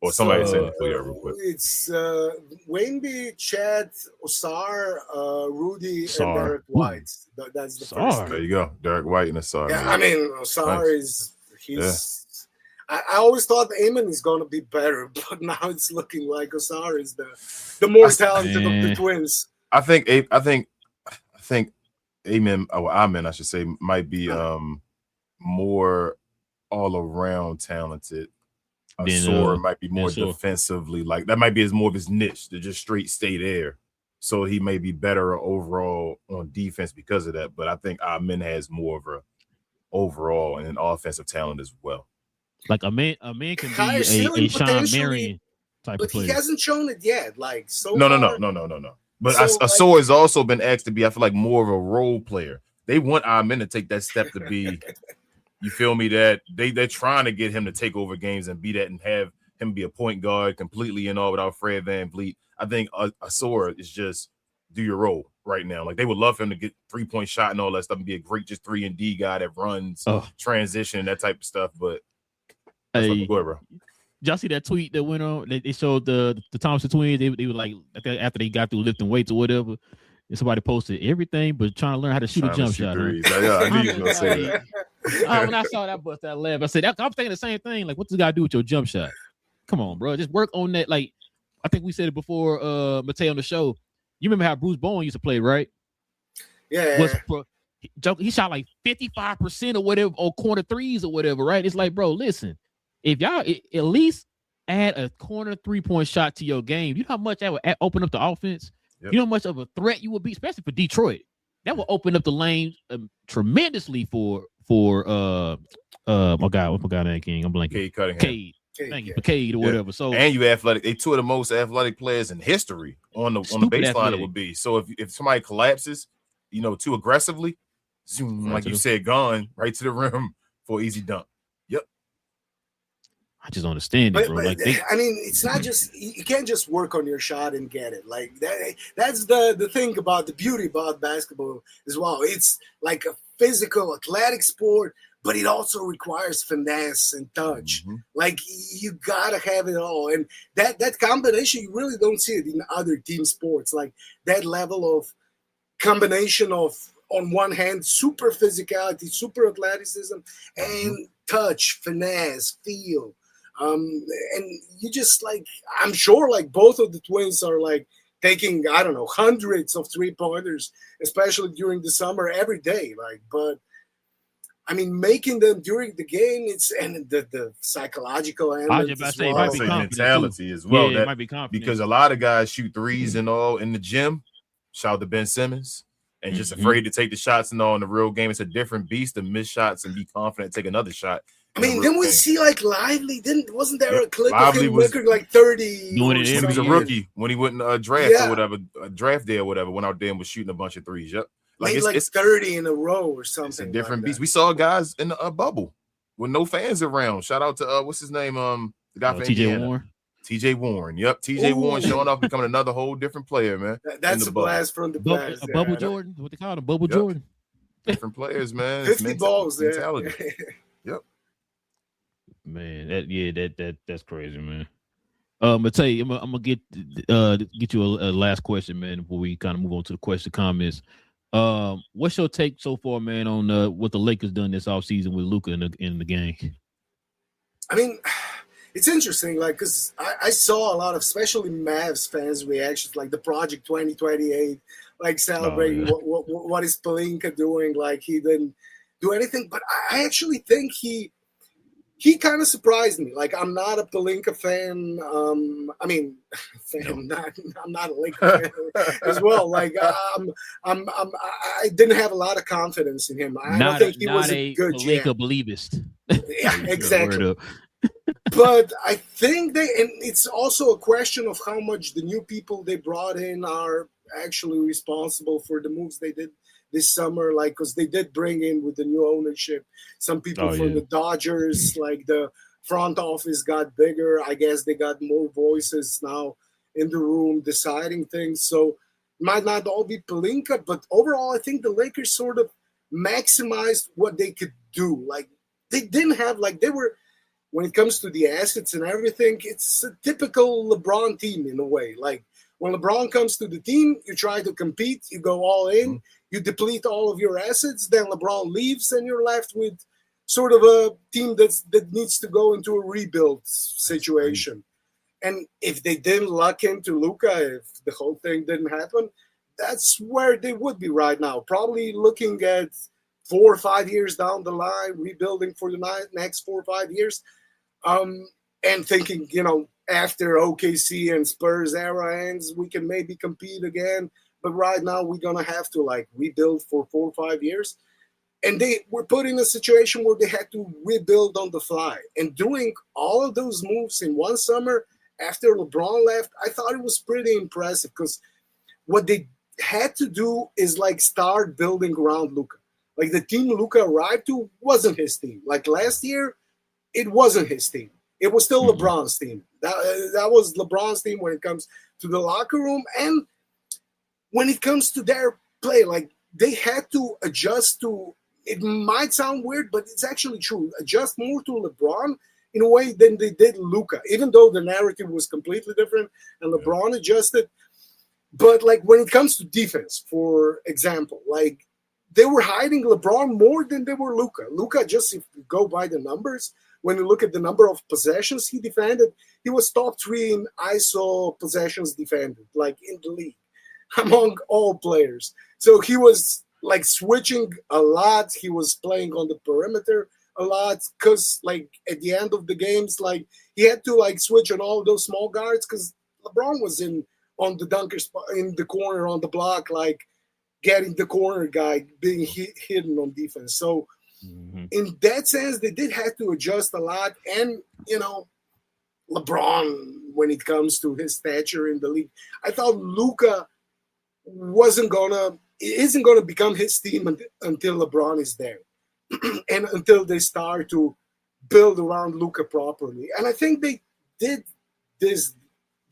Or somebody said it for you real quick. It's Wemby, Chad, Osar, Rudy, Sarr. and Derek White. That's the Sarr. first. There you go, Derek White and Osar. Yeah, man. I mean, Osar Nice. he's. I always thought Amon is going to be better, but now it's looking like Osar is the more talented of the twins. I think Amen, or Amen, I should say, might be more all around talented. Asor might be more defensively, like that might be more of his niche to just straight stay there. So he may be better overall on defense because of that. But I think Amen has more of a overall and an offensive talent as well. Like a man can be a Sean Marion type of player. But he hasn't shown it yet. Like No. But Asor has also been asked to be, I feel like, more of a role player. They want Amen to take that step to be. You feel me? That they're trying to get him to take over games and be that and have him be a point guard completely and all without Fred VanVleet. I think Asor is just do your role right now. Like they would love him to get 3-point shot and all that stuff and be a great just 3-and-D guy that runs transition and that type of stuff. But go ahead, bro. Did y'all see that tweet that went on? They showed the Thompson twins. They were like after they got through lifting weights or whatever. And somebody posted everything, but trying to learn how to shoot a jump shot. I knew you were gonna say that. When I saw that, bust that laugh. I said, I'm thinking the same thing. Like, what does God do with your jump shot? Come on, bro. Just work on that. Like, I think we said it before, Matei on the show. You remember how Bruce Bowen used to play, right? Yeah. He shot like 55% or whatever, or corner threes or whatever, right? It's like, bro, listen, if y'all at least add a corner 3-point shot to your game, you know how much that would open up the offense? Yep. You know how much of a threat you would be, especially for Detroit. That will open up the lane tremendously for my guy. What's my guy name? King. I'm blanking. Cade. Thank you for Cade or whatever. So and you athletic. They two of the most athletic players in history on the baseline. Athletic. It would be. So if somebody collapses, too aggressively, zoom, like you said, gone right to the rim for easy dunk. Yep. I just don't understand it, bro. It's not just you can't just work on your shot and get it. Like that's the thing about the beauty about basketball as well. It's like a physical, athletic sport, but it also requires finesse and touch. Mm-hmm. Like you gotta have it all, and that combination you really don't see it in other team sports. Like that level of combination of, on one hand, super physicality, super athleticism, and touch, finesse, feel. And you just I'm sure both of the twins are taking, I don't know, hundreds of 3-pointers, especially during the summer every day. But I mean, making them during the game, and the psychological element as well. Might be mentality as well. Yeah, it might be confident. Because a lot of guys shoot threes and all in the gym. Shout out to Ben Simmons. And just afraid to take the shots and all in the real game. It's a different beast to miss shots and be confident, take another shot. I mean, then we see Lively. Wasn't there a clip of him record 30? When he was a rookie, when he went in draft or whatever, draft day or whatever, went out there and was shooting a bunch of threes. Yep. It's 30 in a row or something. It's a different beast. We saw guys in the bubble with no fans around. Shout out to what's his name? The guy from Indiana. Warren. TJ Warren. Yep. TJ Warren showing off, becoming another whole different player, man. That's a blast from the blast. Bubble Jordan. What they call him? Bubble Jordan. Different players, man. 50 balls there. Yep. Man, that's crazy, man. Matei, I'm gonna get you a last question, man, before we kind of move on to the question comments. What's your take so far, man, on what the Lakers done this offseason with Luka in the game? I mean, it's interesting, because I saw a lot of, especially Mavs fans' reactions, the Project 2028, celebrating what is Pelinka doing, he didn't do anything. But I actually think he kind of surprised me. I'm not a Pelinka fan. I'm not a Laker fan as well. I didn't have a lot of confidence in him. I don't think he was a good Pelinka believist. Yeah, exactly. But I think and it's also a question of how much the new people they brought in are actually responsible for the moves they did this summer, because they did bring in, with the new ownership, some people from the Dodgers, the front office got bigger. I guess they got more voices now in the room deciding things. So Might not all be Pelinka, but overall, I think the Lakers sort of maximized what they could do. Like, they didn't have, like, they were, when it comes to the assets and everything, it's a typical LeBron team in a way. Like, when LeBron comes to the team, you try to compete, you go all in, you deplete all of your assets, then LeBron leaves, and you're left with sort of a team that needs to go into a rebuild situation. And if they didn't luck into Luka, if the whole thing didn't happen, that's where they would be right now. Probably looking at 4 or 5 years down the line, rebuilding for the next 4 or 5 years, and thinking, after OKC and Spurs era ends, we can maybe compete again. But right now, we're going to have to, like, rebuild for 4 or 5 years. And they were put in a situation where they had to rebuild on the fly. And doing all of those moves in one summer after LeBron left, I thought it was pretty impressive, because what they had to do is, like, start building around Luka. Like, the team Luka arrived to wasn't his team. Like, last year, it wasn't his team. It was still LeBron's team. That was LeBron's team when it comes to the locker room. And when it comes to their play, like, they had to adjust to, it might sound weird, but it's actually true, adjust more to LeBron in a way than they did Luka, even though the narrative was completely different and LeBron adjusted. But, like, when it comes to defense, for example, like, they were hiding LeBron more than they were Luka. Luka, just if you go by the numbers, when you look at the number of possessions he defended, he was top 3 in ISO possessions defended, like, in the league, among all players. So he was, like, switching a lot. He was playing on the perimeter a lot, because, like, at the end of the games, like, he had to, like, switch on all those small guards, because LeBron was on the dunker spot, in the corner on the block, like, getting the corner guy being hidden on defense. So in that sense, they did have to adjust a lot. And, LeBron, when it comes to his stature in the league, I thought Luka isn't gonna become his team until LeBron is there, and until they start to build around Luka properly. And I think they did this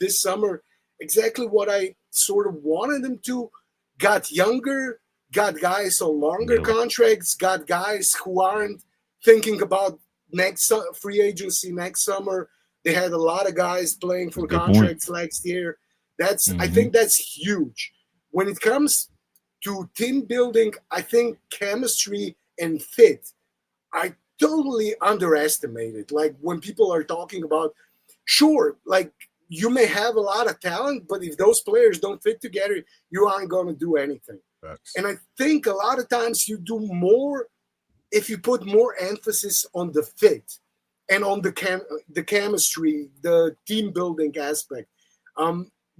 summer exactly what I sort of wanted them to. Got younger, got guys on longer contracts, got guys who aren't thinking about next free agency next summer. They had a lot of guys playing for contracts next year. I think that's huge. When it comes to team building, I think chemistry and fit are totally underestimated. Like, when people are talking about, sure, like, you may have a lot of talent, but if those players don't fit together, you aren't going to do anything. Facts. And I think a lot of times you do more if you put more emphasis on the fit and on the chemistry, the team building aspect,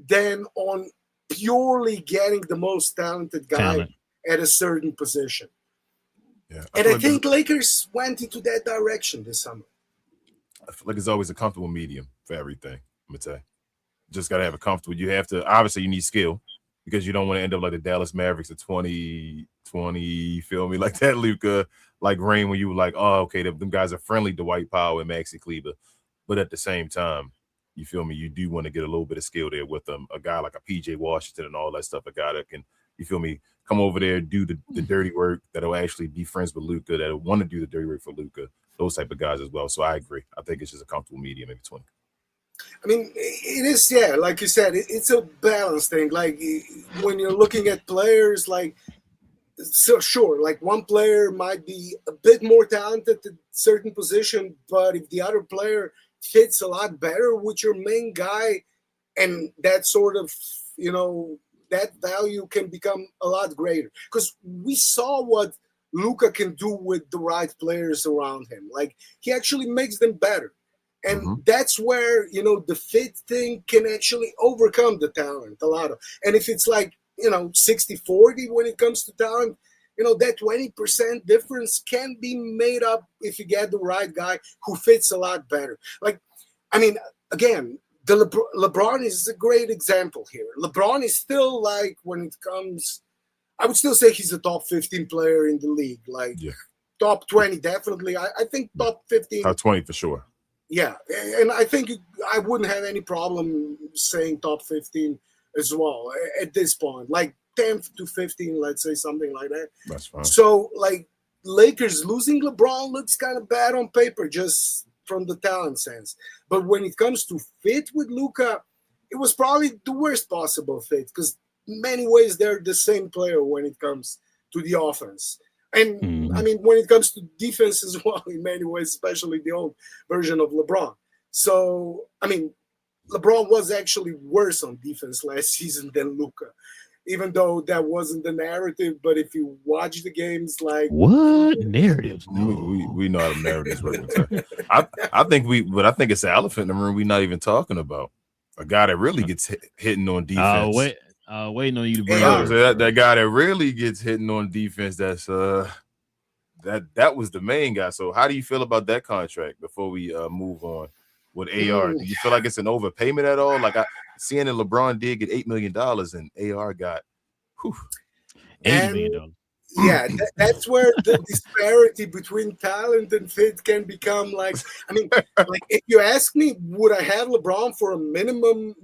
than on purely getting the most talented guy at a certain position. Yeah, I think Lakers went into that direction this summer. I feel like it's always a comfortable medium for everything. I'm gonna tell you, just gotta have a comfortable. You have to, obviously, you need skill, because you don't want to end up like the Dallas Mavericks of 2020. You feel me? Like that Luka, like Rain, when you were like, oh, okay, them guys are friendly to Dwight Powell and Maxi Kleber, but at the same time, you feel me? You do want to get a little bit of skill there with them. A guy like a PJ Washington and all that stuff. A guy that can, you feel me, come over there, do the dirty work, that'll actually be friends with Luka, that'll want to do the dirty work for Luka. Those type of guys as well. So I agree. I think it's just a comfortable medium in between. I mean, it is, yeah, like you said, it's a balance thing. Like, when you're looking at players, like, so sure, like, one player might be a bit more talented at a certain position, but if the other player fits a lot better with your main guy, and that sort of, that value can become a lot greater. Because we saw what Luka can do with the right players around him. Like, he actually makes them better. And that's where, the fit thing can actually overcome the talent a lot of. And if it's like, 60-40 when it comes to talent, that 20% difference can be made up if you get the right guy who fits a lot better. Like, I mean, again, LeBron is a great example here. LeBron is still, like, when it comes, I would still say he's a top 15 player in the league. Like, top 20, definitely. I think top 15. Top 20 for sure. Yeah, and I think I wouldn't have any problem saying top 15 as well at this point, like 10 to 15, let's say, something like that. That's fine. So, like, Lakers losing LeBron looks kind of bad on paper, just from the talent sense. But when it comes to fit with Luka, it was probably the worst possible fit because in many ways they're the same player when it comes to the offense. And I mean, when it comes to defense as well, in many ways, especially the old version of LeBron. So, I mean, LeBron was actually worse on defense last season than Luka, even though that wasn't the narrative. But if you watch the games, like what narratives? We know how the narratives work. I think it's an elephant in the room we're not even talking about. A guy that really gets hitting on defense. Waiting on you to bring up. That guy that really gets hitting on defense. That's that was the main guy. So how do you feel about that contract before we move on with AR? Do you feel like it's an overpayment at all? Like seeing that LeBron did get $8 million and AR got $8 million. Yeah, that's where the disparity between talent and fit can become like. I mean, like if you ask me, would I have LeBron for a minimum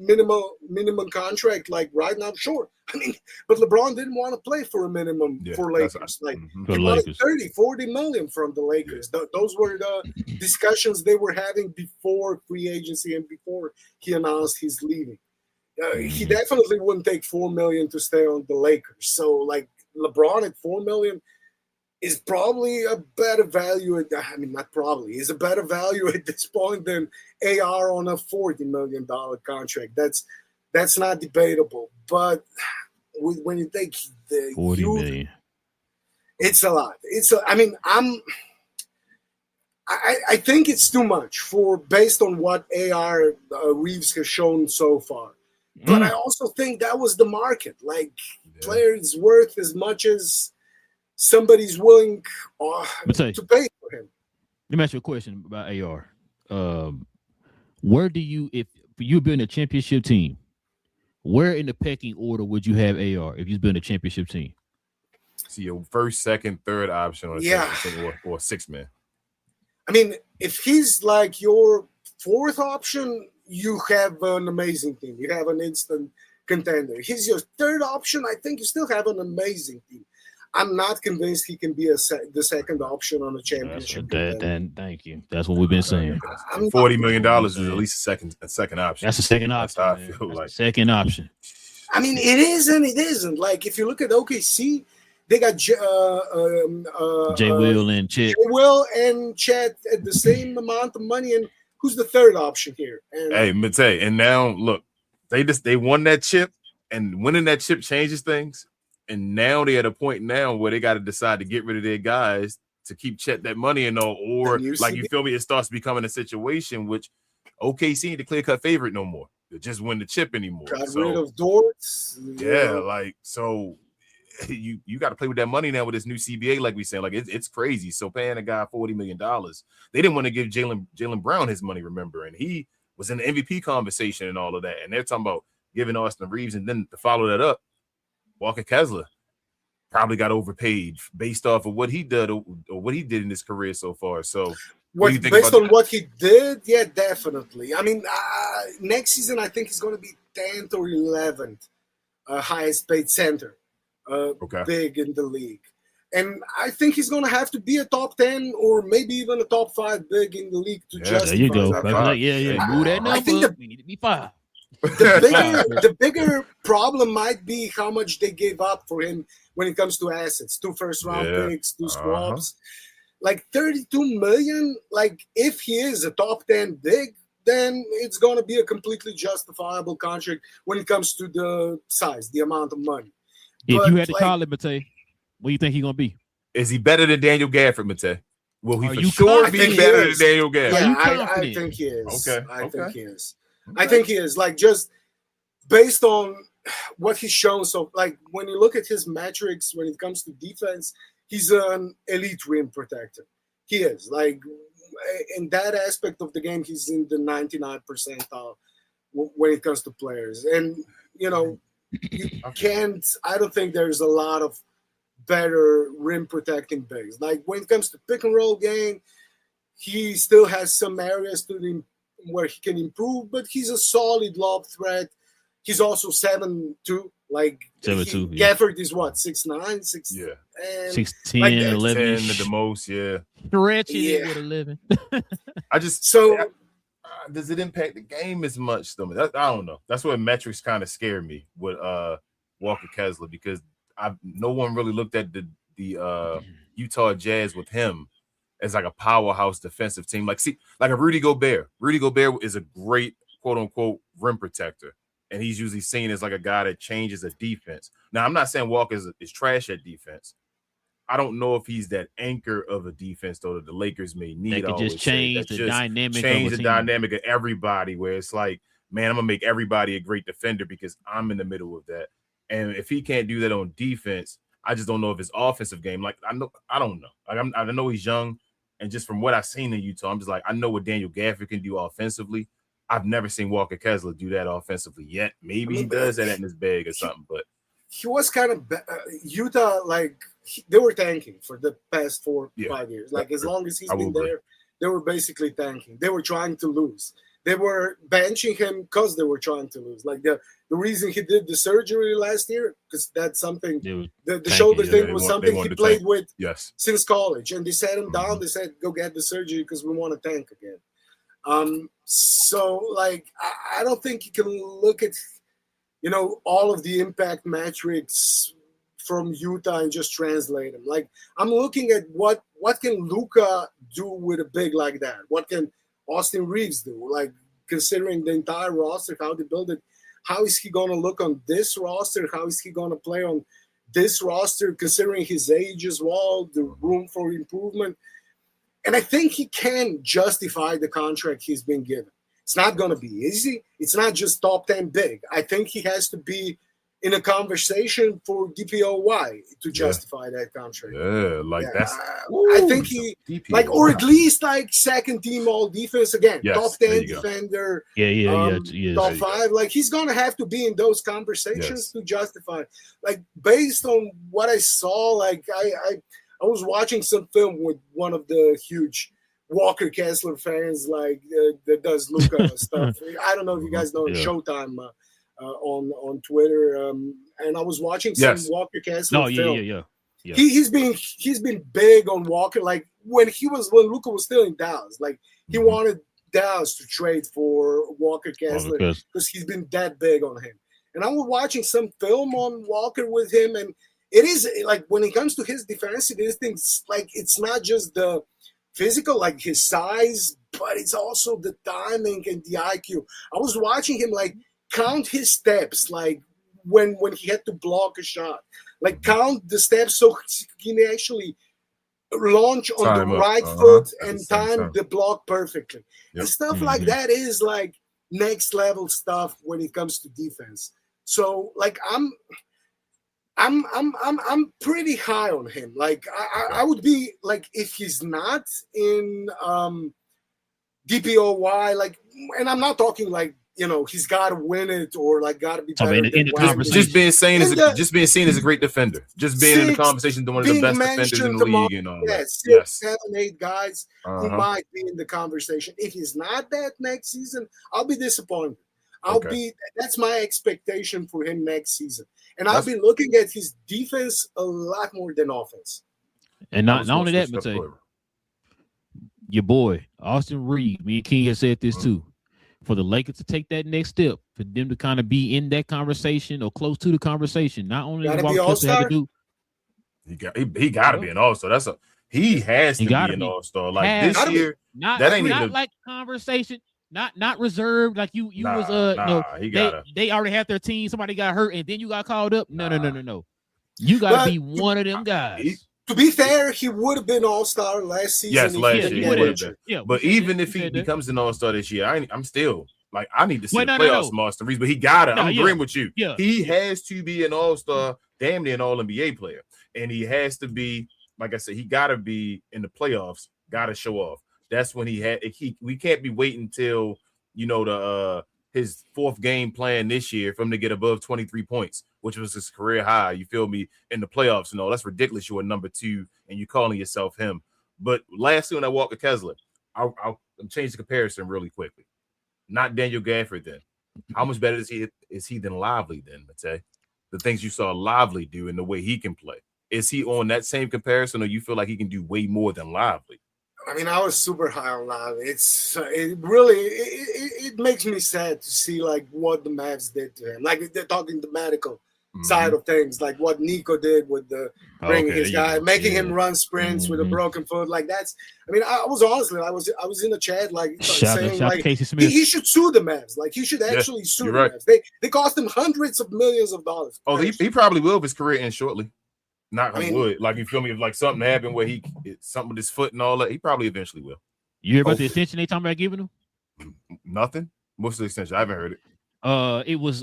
contract like right now? Sure. I mean, but LeBron didn't want to play for a minimum for Lakers. Like he wanted 30, 40 million from the Lakers. Those were the discussions they were having before free agency and before he announced he's leaving. He definitely wouldn't take $4 million to stay on the Lakers. So like. LeBron at $4 million is probably a better value. Not probably. Is a better value at this point than AR on a $40 million contract. That's not debatable. But when you take the $40 million, it's a lot. I think it's too much based on what AR Reeves has shown so far. But I also think that was the market. Like, player is worth as much as somebody's willing to pay for him. Let me ask you a question about AR. Where do you, if you've been a championship team, where in the pecking order would you have AR if you've been a championship team? See, your first, second, third option on or sixth man. I mean, if he's like your fourth option, you have an amazing team. You have an instant contender. He's your third option. I think you still have an amazing team. I'm not convinced he can be the second option on a championship. Thank you. That's what we've been saying. $40 million is at least a second option. That's a second option. That's how I feel like. Second option. I mean, it is and it isn't. Like if you look at OKC, they got J. Will and Chet. Will and Chet at the same amount of money. And who's the third option here? Hey, Mate, and now look. They won that chip, and winning that chip changes things. And now they're at a point now where they got to decide to get rid of their guys to keep Chet that money and all, or like you feel me, it starts becoming a situation which OKC ain't the clear-cut favorite no more. They just win the chip anymore. Got rid of Dortz. Like so you got to play with that money now with this new CBA, like we saying. Like it's crazy. So paying a guy $40 million, they didn't want to give Jaylen Brown his money, remember, and he was in the MVP conversation and all of that. And they're talking about giving Austin Reeves. And then to follow that up, Walker Kessler probably got overpaid based off of what he did or what he did in his career so far. So based on what he did, yeah, definitely. I mean, next season, I think he's going to be 10th or 11th highest paid center big in the league. And I think he's going to have to be a top 10 or maybe even a top 5 big in the league to justify. There you go. That. Move that number. We need to be 5. The bigger problem might be how much they gave up for him when it comes to assets. 2 first-round picks, 2 swaps. Like $32 million, like if he is a top 10 big, then it's going to be a completely justifiable contract when it comes to the size, the amount of money. If you had to call it, Mate, what do you think he's going to be? Is he better than Daniel Gafford, Mate? Will he for sure be better than Daniel Gafford? Yeah, I think he is. Okay. I think he is. I think he is. Like, just based on what he's shown. So, like, when you look at his metrics when it comes to defense, he's an elite rim protector. He is. Like, in that aspect of the game, he's in the 99th percentile when it comes to players. And, you know, I don't think there's a lot of better rim protecting bigs. Like when it comes to pick and roll game, he still has some areas where he can improve, but he's a solid lob threat. he's also 7'2". Like 7'2", yeah. Gafford is what, 6'9", 6. Yeah. And 6'10", like 11 10 at the most, yeah. Stretching Yeah. it with 11. I just so does it impact the game as much though? I don't know. That's where metrics kind of scare me with Walker Kessler, because no one really looked at the Utah Jazz with him as like a powerhouse defensive team. Like a Rudy Gobert. Rudy Gobert is a great quote unquote rim protector, and he's usually seen as like a guy that changes a defense. Now, I'm not saying Walker is trash at defense. I don't know if he's that anchor of a defense though that the Lakers may need. That could just change the dynamic of everybody, where it's like, man, I'm gonna make everybody a great defender because I'm in the middle of that. And if he can't do that on defense, I just don't know if his offensive game. Like I don't know. Like I know he's young, and just from what I've seen in Utah, I'm just like, I know what Daniel Gafford can do offensively. I've never seen Walker Kessler do that offensively yet. Maybe he does that in his bag or something, but he was kind of Utah. Like they were tanking for the past 4 or 5 years. Like as long as he's been there, they were basically tanking. They were trying to lose. They were benching him because they were trying to lose. Like the reason he did the surgery last year, because that's something. The shoulder thing was something he played with since college, and they sat him down. They said, "Go get the surgery because we want to tank again." So like I don't think you can look at all of the impact metrics from Utah and just translate them. Like I'm looking at what can Luka do with a big like that? What can Austin Reeves do? Like considering the entire roster, how they build it, how is he going to look on this roster? How is he going to play on this roster, considering his age as well, the room for improvement? And I think he can justify the contract he's been given. It's not going to be easy. It's not just top 10 big. I think he has to be in a conversation for DPOY to justify that contract. That's. I think he DPOY. Or at least second team all defense again. Top 10 defender. Top 5. Like he's going to have to be in those conversations to justify. Like based on what I saw, like I was watching some film with one of the huge Walker Kessler fans, like that does Luka stuff. I don't know if you guys know Showtime on Twitter, and I was watching some Walker Kessler film. Yeah. He's been big on Walker. Like when Luka was still in Dallas, like he wanted Dallas to trade for Walker Kessler because he's been that big on him. And I was watching some film on Walker with him, and it is like when it comes to his defensive instincts, like it's not just the physical, like his size, but it's also the timing and the IQ. I was watching him like count his steps, like when he had to block a shot, like count the steps so he can actually launch on the right foot and time the block perfectly. And stuff like that is like next level stuff when it comes to defense. So like I'm pretty high on him. Like I would be like if he's not in DPOY, like, and I'm not talking like he's got to win it or like got to be better in the conversation. Just being seen as a great defender, just being in the conversation, one of the best defenders in the league, and all that. 6, 7, 8 guys who might be in the conversation. If he's not that next season, I'll be disappointed. That's my expectation for him next season. And I'll be looking at his defense a lot more than offense. And not only that, but your boy, Austin Reeves, me and King has said this too. For the Lakers to take that next step, for them to kind of be in that conversation or close to the conversation, not only gotta be all-star. He got to be an all-star. He has to be an all-star. Like this year, that ain't not like conversation. Not reserved like you they already have their team, somebody got hurt and then you got called up. No. You gotta be one of them guys. To be fair, he would have been all-star last season. Yes, last year he would have been. Yeah, but even if he becomes an all-star this year, I'm still like I need to see the playoffs from Austin Reeves, but he got it. I'm agreeing with you. Yeah. He has to be an all-star, damn near an all-NBA player. And he has to be, like I said, he gotta be in the playoffs, gotta show off. That's when we can't be waiting till his 4th game plan this year for him to get above 23 points, which was his career high. You feel me? In the playoffs, that's ridiculous. You're a number 2 and you're calling yourself him. But lastly, when I Walker Kessler, I'll change the comparison really quickly. Not Daniel Gafford then. How much better is he than Lively then, Mate? The things you saw Lively do and the way he can play. Is he on that same comparison, or you feel like he can do way more than Lively? I mean, I was super high on Lively. It really it makes me sad to see like what the Mavs did to him. Like they're talking the medical side of things, like what Nico did with the bringing his guy, making him run sprints with a broken foot. Like that's. I mean, I was in the chat like saying like Casey Smith. He should sue the Mavs. Like he should actually sue the Mavs. They cost him hundreds of millions of dollars. Oh, he probably will if his career ends shortly. Not would. Like you feel me? If like something happened where something with his foot and all that, he probably eventually will. You hear about the extension they talking about giving him? Nothing. What's the extension? I haven't heard it. It was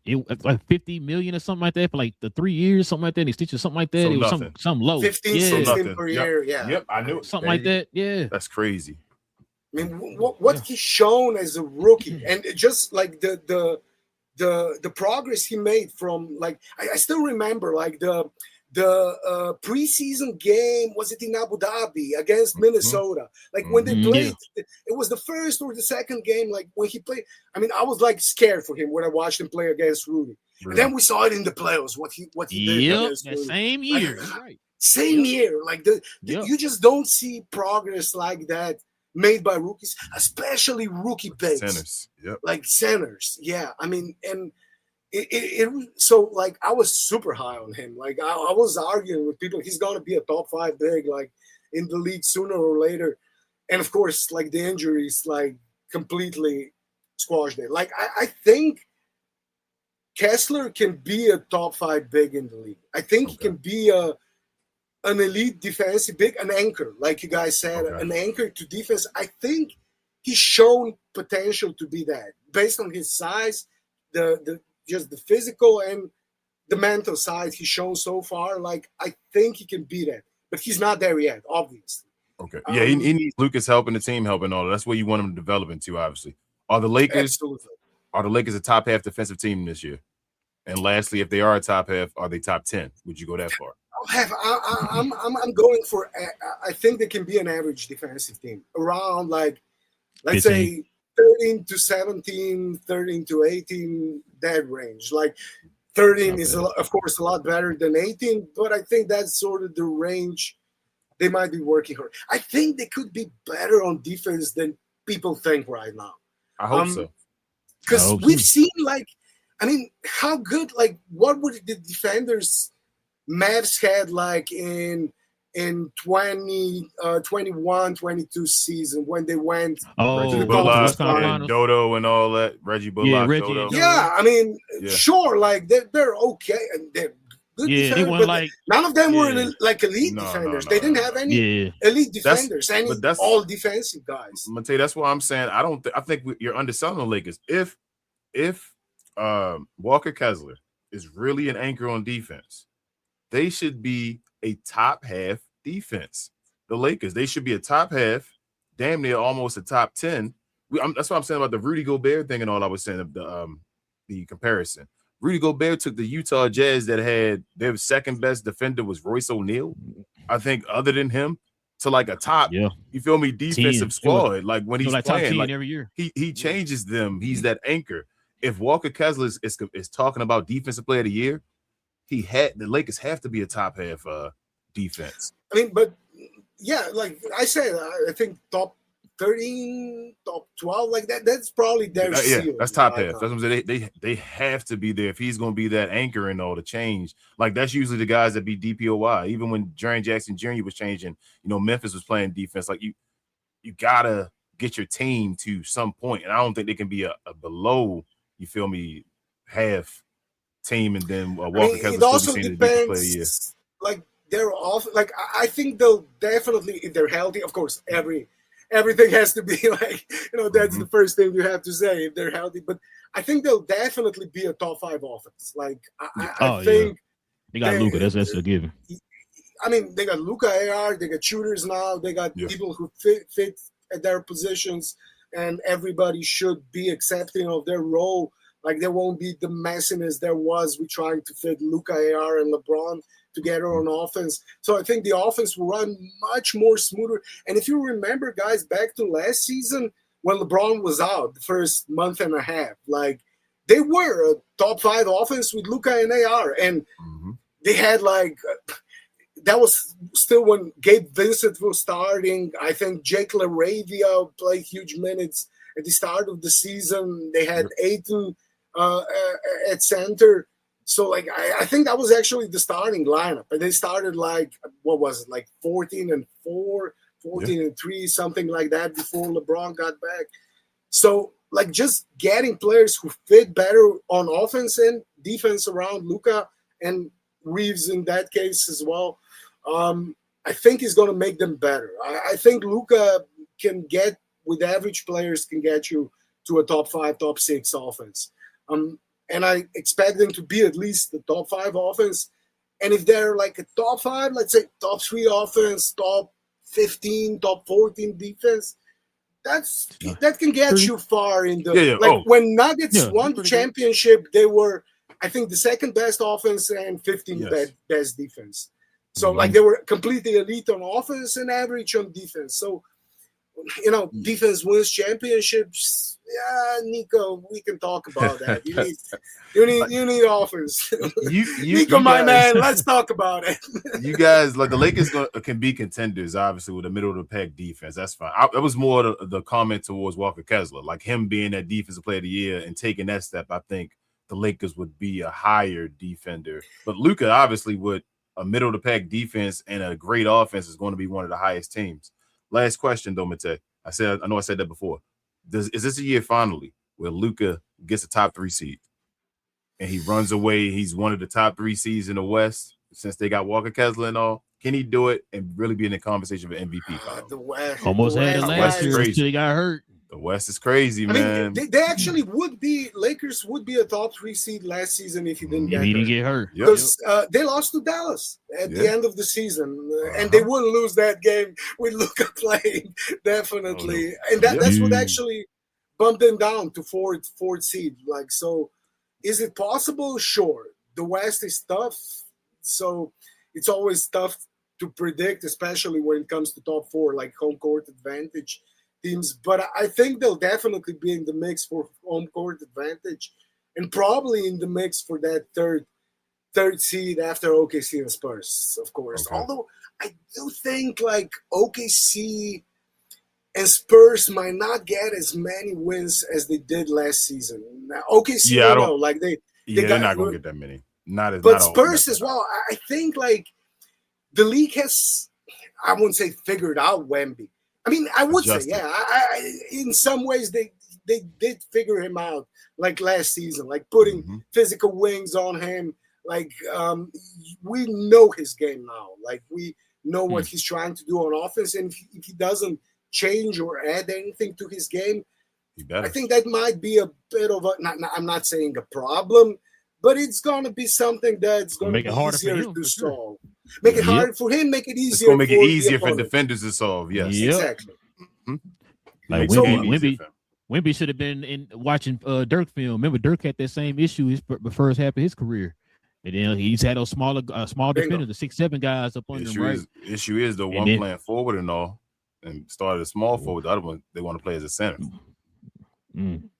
it was like 50 million or something like that for like the 3 years, something like that. Extension, something like that. So it was some low. 15, 16 per year. Yeah. Yep, I knew it. Something like that. Yeah. That's crazy. I mean, what he's shown as a rookie, and just like the progress he made from like I still remember like the preseason game, was it in Abu Dhabi against Minnesota? Like when they played, it was the first or the second game. Like when he played, I mean, I was like scared for him when I watched him play against Rudy. Right. And then we saw it in the playoffs. What he did. That same year, like, right? Same year. Like you just don't see progress like that made by rookies, especially rookie bigs. Centers. Yep. Like centers. Yeah. I mean, and so like I was super high on him. Like I was arguing with people, he's gonna be a top 5 big like in the league sooner or later. And of course, like the injuries like completely squashed it. Like I think Kessler can be a top 5 big in the league. I think he can be an elite defensive big, an anchor, like you guys said, an anchor to defense. I think he's shown potential to be that based on his size, just the physical and the mental side he's shown so far. Like, I think he can be that, but he's not there yet, obviously. Okay. Yeah, he needs Luka's help and the team help and all that. That's where you want him to develop into, obviously. Are the Lakers a top half defensive team this year? And lastly, if they are a top half, are they top 10? Would you go that far? I'm going for. I think they can be an average defensive team around like, let's 15. Say 13 to 17, 13 to 18, that range. Like 13 is of course a lot better than 18, but I think that's sort of the range they might be working hard. I think they could be better on defense than people think right now. I hope so. Because we've seen like, I mean, how good, like what would the defenders Mavs had like in 21, 22 season when they went to the Bullock and Dodo and all that. Reggie Bullock, Dodo. Yeah, I mean, sure, like they're okay and they're good defenders, they weren't like none of them were like elite defenders. They didn't have any elite defenders, that's all defensive guys. I'm gonna tell you, that's why I'm saying I think you're underselling the Lakers. If Walker Kessler is really an anchor on defense, they should be a top half defense. The Lakers, they should be a top half, damn near almost a top 10. That's what I'm saying about the Rudy Gobert thing and all I was saying of the comparison. Rudy Gobert took the Utah Jazz that had their second best defender was Royce O'Neal, I think, other than him, to like a top, you feel me, defensive squad. Like when he's like playing, like every year. He changes them. He's that anchor. If Walker Kessler is talking about defensive player of the year, the Lakers have to be a top half defense. I mean, but yeah, like I said, I think top 13, top 12, like that's probably their ceiling. That's top half. That's what I'm saying. They have to be there if he's going to be that anchor and all the change. Like that's usually the guys that be DPOY. Even when Jaren Jackson Jr. was changing, Memphis was playing defense. Like you gotta get your team to some point, and I don't think they can be a below. You feel me? Half team, and then Walker Kessler. It also depends. Like they're off. Like I think they'll definitely, if they're healthy, of course, everything has to be like that's the first thing you have to say if they're healthy. But I think they'll definitely be a top 5 offense. Like I think they got Luka. That's a given. I mean, they got Luka AR. They got shooters now. They got people who fit at their positions. And everybody should be accepting of their role. Like there won't be the messiness there was with trying to fit Luka, AR, and LeBron together on offense. So I think the offense will run much more smoother. And if you remember, guys, back to last season, when LeBron was out the first month and a half. Like, they were a top 5 offense with Luka and AR, and they had like that was still when Gabe Vincent was starting. I think Jake LaRavia played huge minutes at the start of the season. They had Ayton at center. So, like, I think that was actually the starting lineup. And they started, like, what was it, like 14-4, 14-3, something like that before LeBron got back. So, like, just getting players who fit better on offense and defense around Luka and Reeves in that case as well, I think is going to make them better. I think Luka can get, with average players, can get you to a top 5, top 6 offense. And I expect them to be at least the top 5 offense. And if they're like a top 5, let's say top 3 offense, top 15, top 14 defense, that can get you far in the when Nuggets won the championship, they were, I think, the second best offense and 15th best defense. So like they were completely elite on offense and average on defense. So, you know, defense wins championships. Yeah, Nico, we can talk about that. You need offense. Nico, my man, let's talk about it. You guys, like, the Lakers can be contenders, obviously, with a middle of the pack defense. That's fine. That was more the comment towards Walker Kessler, like him being that defensive player of the year and taking that step. I think the Lakers would be a higher defender, but Luka, obviously, with a middle of the pack defense and a great offense, is going to be one of the highest teams. Last question, though, Mate. I know I said that before. Is this a year finally where Luka gets a top 3 seed and he runs away? He's one of the top 3 seeds in the West since they got Walker Kessler and all. Can he do it and really be in the conversation for MVP? The West almost had it last year until he got hurt. The West is crazy, man. I mean, they actually would be, Lakers would be a top 3 seed last season if he didn't get hurt. Because they lost to Dallas at the end of the season, and they wouldn't lose that game with Luka playing, definitely. And that's what actually bumped them down to fourth seed. Like, so is it possible? Sure. The West is tough, so it's always tough to predict, especially when it comes to top 4, like home court advantage teams, but I think they'll definitely be in the mix for home court advantage, and probably in the mix for that third seed after OKC and Spurs, of course. Okay. Although I do think like OKC and Spurs might not get as many wins as they did last season. Now, OKC, they're not going to get that many. But Spurs as well. I think like the league has, I wouldn't say figured out Wemby. I mean, I would say, in some ways they did figure him out, like last season, like putting physical wings on him. Like, we know his game now. Like, we know what he's trying to do on offense. And if he doesn't change or add anything to his game, I think that might be a bit of I'm not saying a problem, but it's going to be something that's going to be easier to solve. Make it harder for him, make it easier. It's going to make it easier for defenders to solve. Yes, exactly. Like Wemby should have been in watching Dirk film. Remember, Dirk had that same issue the first half of his career, and then he's had those small defenders, the 6'7" guys up under him. Right? Issue is the one playing forward and all, and started a small forward. The other one they want to play as a center. I'm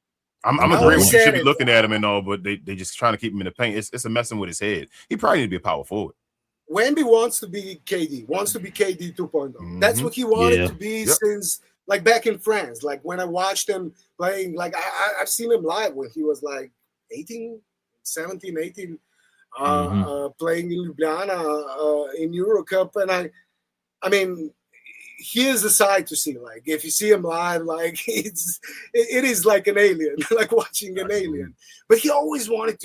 agreeing with you. Should be looking at him and all, but they just trying to keep him in the paint. It's a messing with his head. He probably need to be a power forward. Wemby wants to be KD 2.0. That's what he wanted to be since, like, back in France. Like, when I watched him playing, like, I've seen him live when he was, like, 17, 18, playing in Ljubljana in Eurocup. And I mean, he is a sight to see. Like, if you see him live, like, it is like an alien, like watching an alien. But he always wants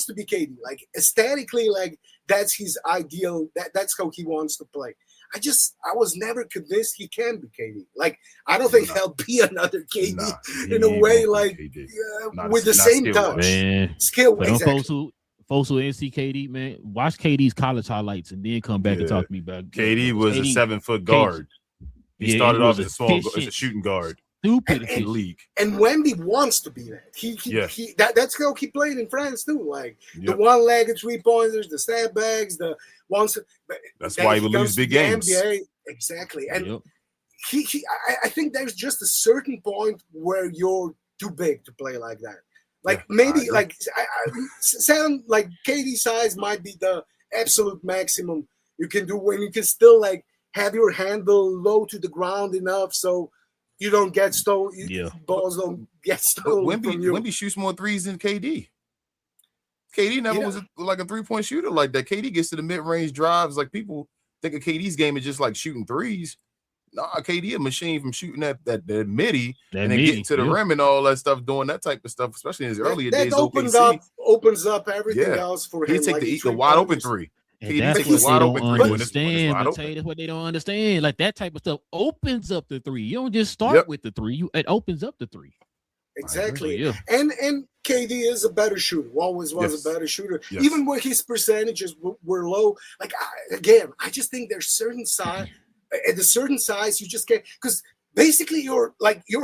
to be KD. Like, aesthetically, like, that's his ideal. That's how he wants to play. I was never convinced he can be KD. Like, I don't think there'll be another KD in a way, like, with the same touch. Skill, but exactly. Folks who ain't see KD, man, watch KD's college highlights and then come back and talk to me about KD was a 7-foot guard. He started off as a shooting guard. Stupid in the league. And Wemby wants to be that. That's how he played in France too. Like the one-legged 3-pointers, the stab bags, the ones. That's why he would lose big games. NBA. Exactly. And I think there's just a certain point where you're too big to play like that. Like maybe like sound like KD size might be the absolute maximum you can do when you can still like have your handle low to the ground enough so you don't get stolen. Balls don't get stolen from you. Wemby shoots more threes than KD. KD never was like a 3-point shooter like that. KD gets to the mid-range drives. Like people think of KD's game is just like shooting threes. Nah, KD a machine from shooting that midi and then getting to the rim and all that stuff, doing that type of stuff, especially in his earlier days. That opens up everything else for him. He take the wide open three. And that's what they don't understand. That's what they don't understand. Like that type of stuff opens up the three. You don't just start with the three. It opens up the three. Exactly. And KD is a better shooter. Always was a better shooter. Even when his percentages were low. Like I just think there's certain size. At a certain size, you just can't, because basically your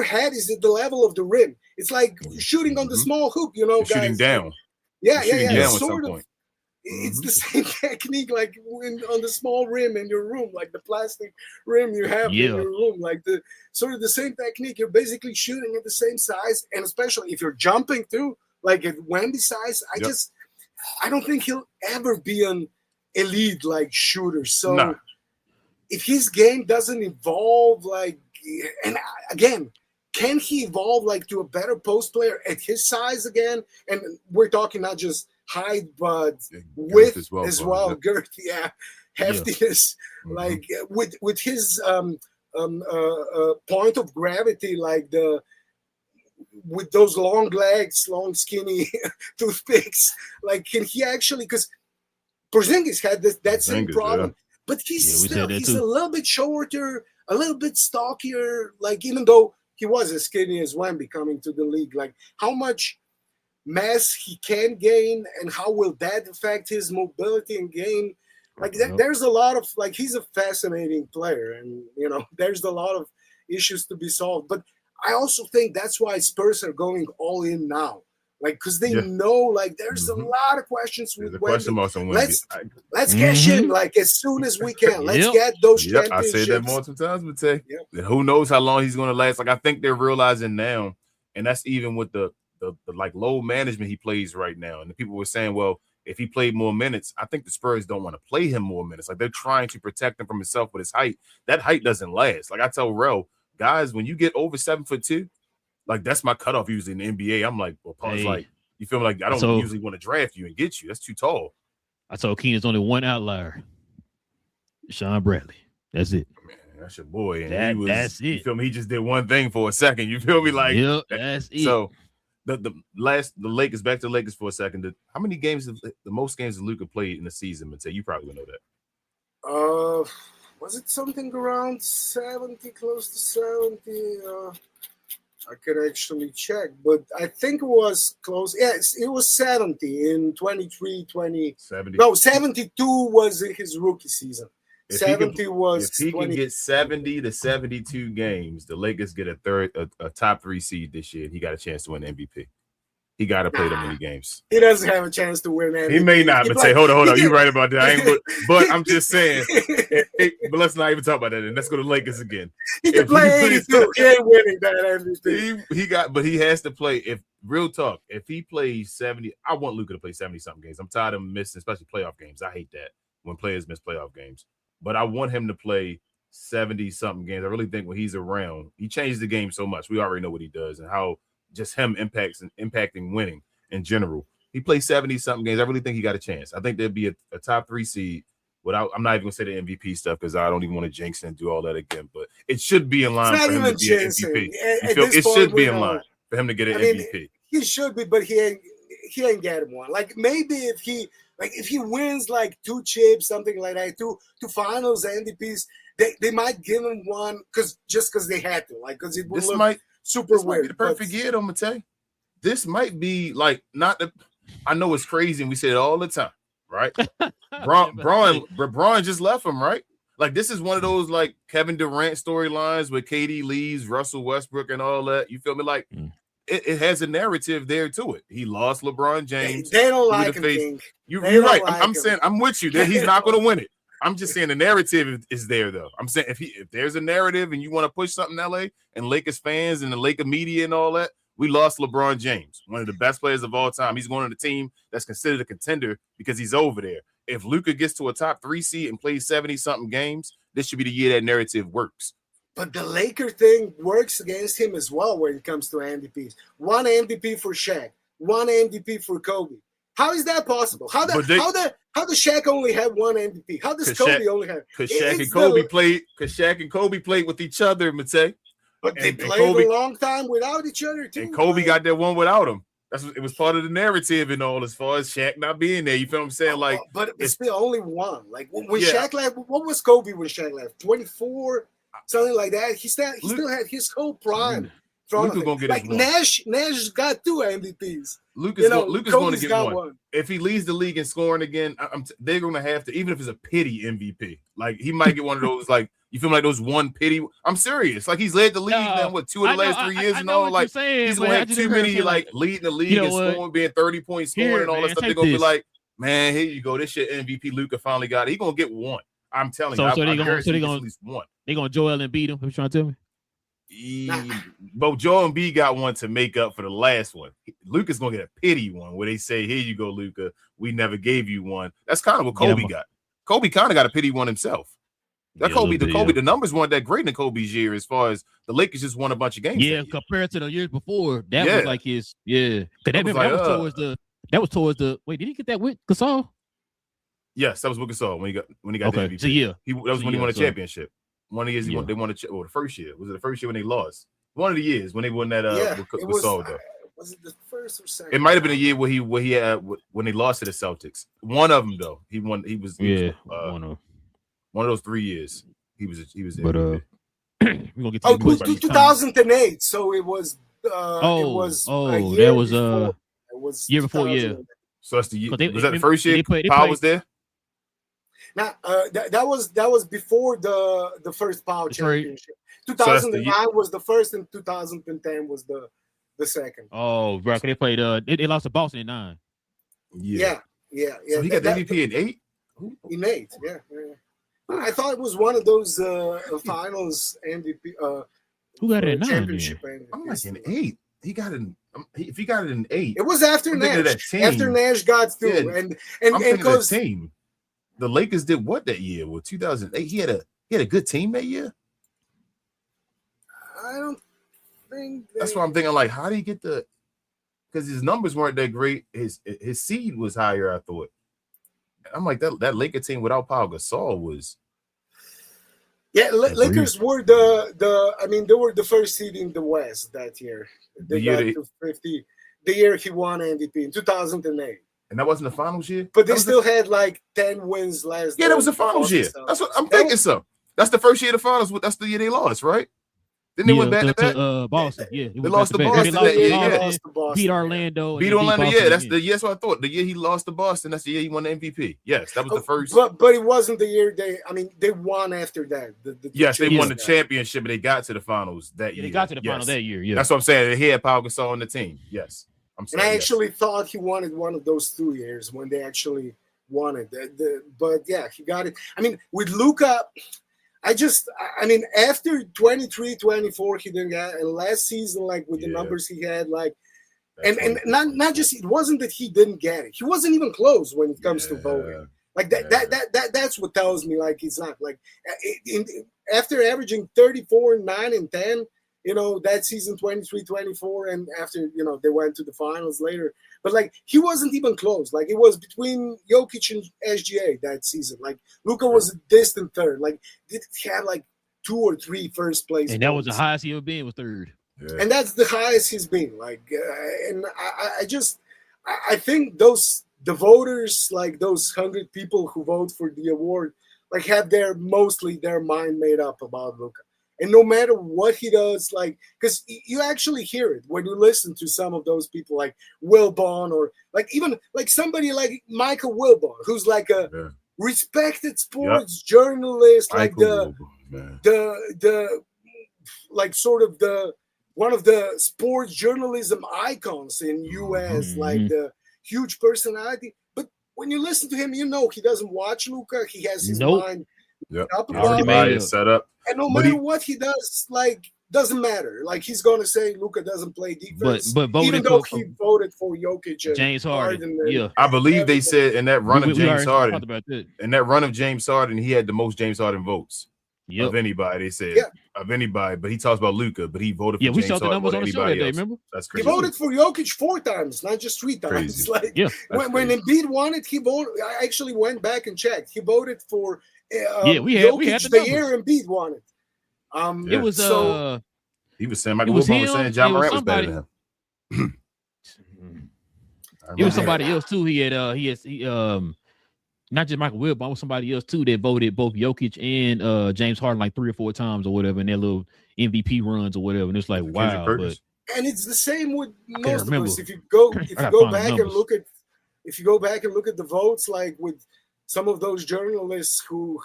head is at the level of the rim. It's like shooting on the small hoop, you know, guys. Shooting down. It's sort of. It's the same technique like on the small rim in your room, like the plastic rim you have in your room, like the sort of the same technique. You're basically shooting at the same size, and especially if you're jumping too, like at Wemby's size, I don't think he'll ever be an elite like shooter. So. If his game doesn't evolve, like, and again, can he evolve like to a better post player at his size again? And we're talking not just height, but width as well. Girth, heftiness, like with his point of gravity, like with those long legs, long skinny toothpicks. Like, can he actually? Because Porzingis had that same problem. Yeah. But he's a little bit shorter, a little bit stockier. Like, even though he was as skinny as Wemby coming to the league, like how much mass he can gain and how will that affect his mobility and game? Like there's a lot of like he's a fascinating player, and you know there's a lot of issues to be solved. But I also think that's why Spurs are going all in now. Like, because they know, like, there's a lot of questions with Wemby. Let's cash in, like, as soon as we can. Let's get those championships. I say that multiple times, but who knows how long he's going to last. Like, I think they're realizing now, and that's even with the like, low management he plays right now. And the people were saying, well, if he played more minutes, I think the Spurs don't want to play him more minutes. Like, they're trying to protect him from himself with his height. That height doesn't last. Like, I tell Rel, guys, when you get over 7'2", like, that's my cutoff usually in the NBA. I'm like, well, Paul's like, you feel like I don't usually want to draft you and get you. That's too tall. I told Keenan there's only one outlier. Sean Bradley. That's it. Man, that's your boy. And that's it. You feel me? He just did one thing for a second. You feel me? Like, that's it. So the Lakers, back to the Lakers for a second. How many games, the most games that Luka played in the season, Matei? You probably would know that. Was it something around 70, close to 70? I could actually check, but I think it was close. Yes, it was 70 in 23-20. 70. No, 72 was his rookie season. If 70 was. If he can get 70 to 72 games, the Lakers get a top 3 seed this year. He got a chance to win MVP. He got to play them many games. He doesn't have a chance to win MVP. He may not, but say, hold on. You're right about that. But I'm just saying. But let's not even talk about that. And let's go to Lakers again. He can play 82. He ain't winning that MVP. But he has to play. If real talk, if he plays 70, I want Luka to play 70-something games. I'm tired of him missing, especially playoff games. I hate that when players miss playoff games. But I want him to play 70-something games. I really think when he's around, he changes the game so much. We already know what he does and how just him impacting winning in general. He plays 70-something games. I really think he got a chance. I think there'd be a top 3 seed. I'm not even going to say the MVP stuff because I don't even want to jinx and do all that again. But it should be in line for him to be an MVP. It should be in line for him to get an MVP. He should be, but he ain't getting one. Like maybe if he wins like 2 chips, something like that, 2 finals MVPs, they might give him one because they had to. Like because it would look super weird. Might be the perfect year, though, Matei. This might be like not the. I know it's crazy, and we say it all the time, right? Braun just left him, right? Like this is one of those like Kevin Durant storylines where KD leaves, Russell Westbrook, and all that. You feel me? Like it has a narrative there to it. He lost LeBron James. They don't like him. You're right. I'm saying I'm with you. He's not going to win it. I'm just saying the narrative is there though. I'm saying if there's a narrative and you want to push something in LA and Lakers fans and the Laker media and all that, we lost LeBron James, one of the best players of all time. He's going to the team that's considered a contender because he's over there. If Luka gets to a top 3 seed and plays 70-something games, this should be the year that narrative works. But the Laker thing works against him as well when it comes to MVPs. One MVP for Shaq, one MVP for Kobe. How is that possible? How does Shaq only have one MVP? How does Kobe only have? Because Shaq and Kobe played with each other, Matei. But they played a long time without each other too. And Kobe got that one without him. It was part of the narrative and all, as far as Shaq not being there. You feel what I'm saying? Like, but it's still only one. Like when Shaq left, what was Kobe when Shaq left? 24, something like that. He still had his whole prime. Luka's gonna get like Nash got 2 MVPs. Luka's going to get one. If he leads the league in scoring again, they're going to have to, even if it's a pity MVP. Like he might get one of those. Like you feel like those one pity. I'm serious. Like he's led the league now. What 2 of the last 3 years and all. Like he's going to have too many like leading the league and scoring, being 30 points scoring and all that stuff. They're going to be like, man, here you go. This shit MVP. Luka finally got it. He's going to get one. I'm telling you. So they're going to at least one. They're going to Joel and beat him. What you trying to tell me? But Joel Embiid got one to make up for the last one. Luka's gonna get a pity one where they say, "Here you go, Luka. We never gave you one." That's kind of what Kobe got. Kobe kind of got a pity one himself. The numbers weren't that great in Kobe's year as far as the Lakers just won a bunch of games. Yeah, compared to the years before, that was like his. Yeah, that was towards the. Wait, did he get that with Gasol? Yes, that was with Gasol when he got the MVP. So yeah, that was when he won a championship. One of the years they won the first year. Was it the first year when they lost? One of the years when they won that with Gasol. Was it the first or second? It might have been a year where he had when they lost to the Celtics. One of them though. He won. He was one of those 3 years. He was. But we're gonna get to 2008. So it was. It was year before. Yeah. So that's the year. Was that the first year Powell was there? Now that was before the first Power championship. 2009 was the first, and 2010 was the second. Oh, right. They played. They lost to Boston in 9. Yeah. So he got the MVP in 8. In 8, yeah. I thought it was one of those finals MVP. Who got it in 9? Championship. I'm like in 8. He got it. If he got it in 8, it was after Nash. After Nash got through, and because team. The Lakers did what that year? Well, 2008. He had a good team that year. I don't think that's what I'm thinking. Like, how do you get the? Because his numbers weren't that great. His seed was higher, I thought. I'm like that Laker team without Pau Gasol was. Yeah, Lakers were they were the first seed in the West that year. They got to 50. The year he won MVP in 2008. And that wasn't the finals year? But they still had like 10 wins last year. Yeah, that was the finals year. That's what I'm thinking. So that's the first year of the finals. That's the year they lost, right? Then they went back to back. Boston, yeah. They lost to Boston that year. Yeah. Beat Orlando. Beat Orlando, yeah. That's the year. That's what I thought. The year he lost to Boston, that's the year he won the MVP. Yes, that was the first. But it wasn't the year they won after that. Yes, they won the championship, and they got to the finals that year. They got to the final that year, yeah. That's what I'm saying. He had Pau Gasol on the team. Yes. And I actually thought he wanted one of those 2 years when they actually won it. But yeah, he got it. I mean, with Luka, after 23, 24, he didn't get it. And last season, like with the numbers he had, like, and not just, it wasn't that he didn't get it. He wasn't even close when it comes to voting. Like that's what tells me, like, he's not like after averaging 34, 9, and 10. That season 23-24, and after, they went to the finals later. But, like, he wasn't even close. Like, it was between Jokic and SGA that season. Like, Luka was a distant third. Like, he had, like, 2 or 3 first place. And that was the highest he ever been, was third. Yeah. And that's the highest he's been. Like, and I think the voters, like, those 100 people who vote for the award, like, have mostly their mind made up about Luka. And no matter what he does, like, because you actually hear it when you listen to some of those people like Wilbon, or like even like somebody like Michael Wilbon, who's like a respected sports journalist, like the like sort of one of the sports journalism icons in US, like the huge personality. But when you listen to him, he doesn't watch Luka. He has his mind up already made it set up. And no matter what he does, doesn't matter. He's going to say Luka doesn't play defense, but even though he voted for Jokic and James Harden. I believe they said in that run of James Harden, he had the most James Harden votes of anybody. They said of anybody, but he talks about Luka, but he voted for James Harden. Yeah, we saw the numbers on the show that day, remember? That's crazy. He voted for Jokic 4 times, not just 3 times. Crazy. When Embiid won it, he voted. I actually went back and checked. He voted for Jokic the year Embiid won it. It was he was saying Michael Wilbon was saying John Morant was better than him. It was somebody else too. He had not just Michael Wilbon, but was somebody else too that voted both Jokic and James Harden 3 or 4 times or whatever in their little MVP runs or whatever. And it's like wow. But, and it's the same with most of us. If you go back and look at the votes, with some of those journalists who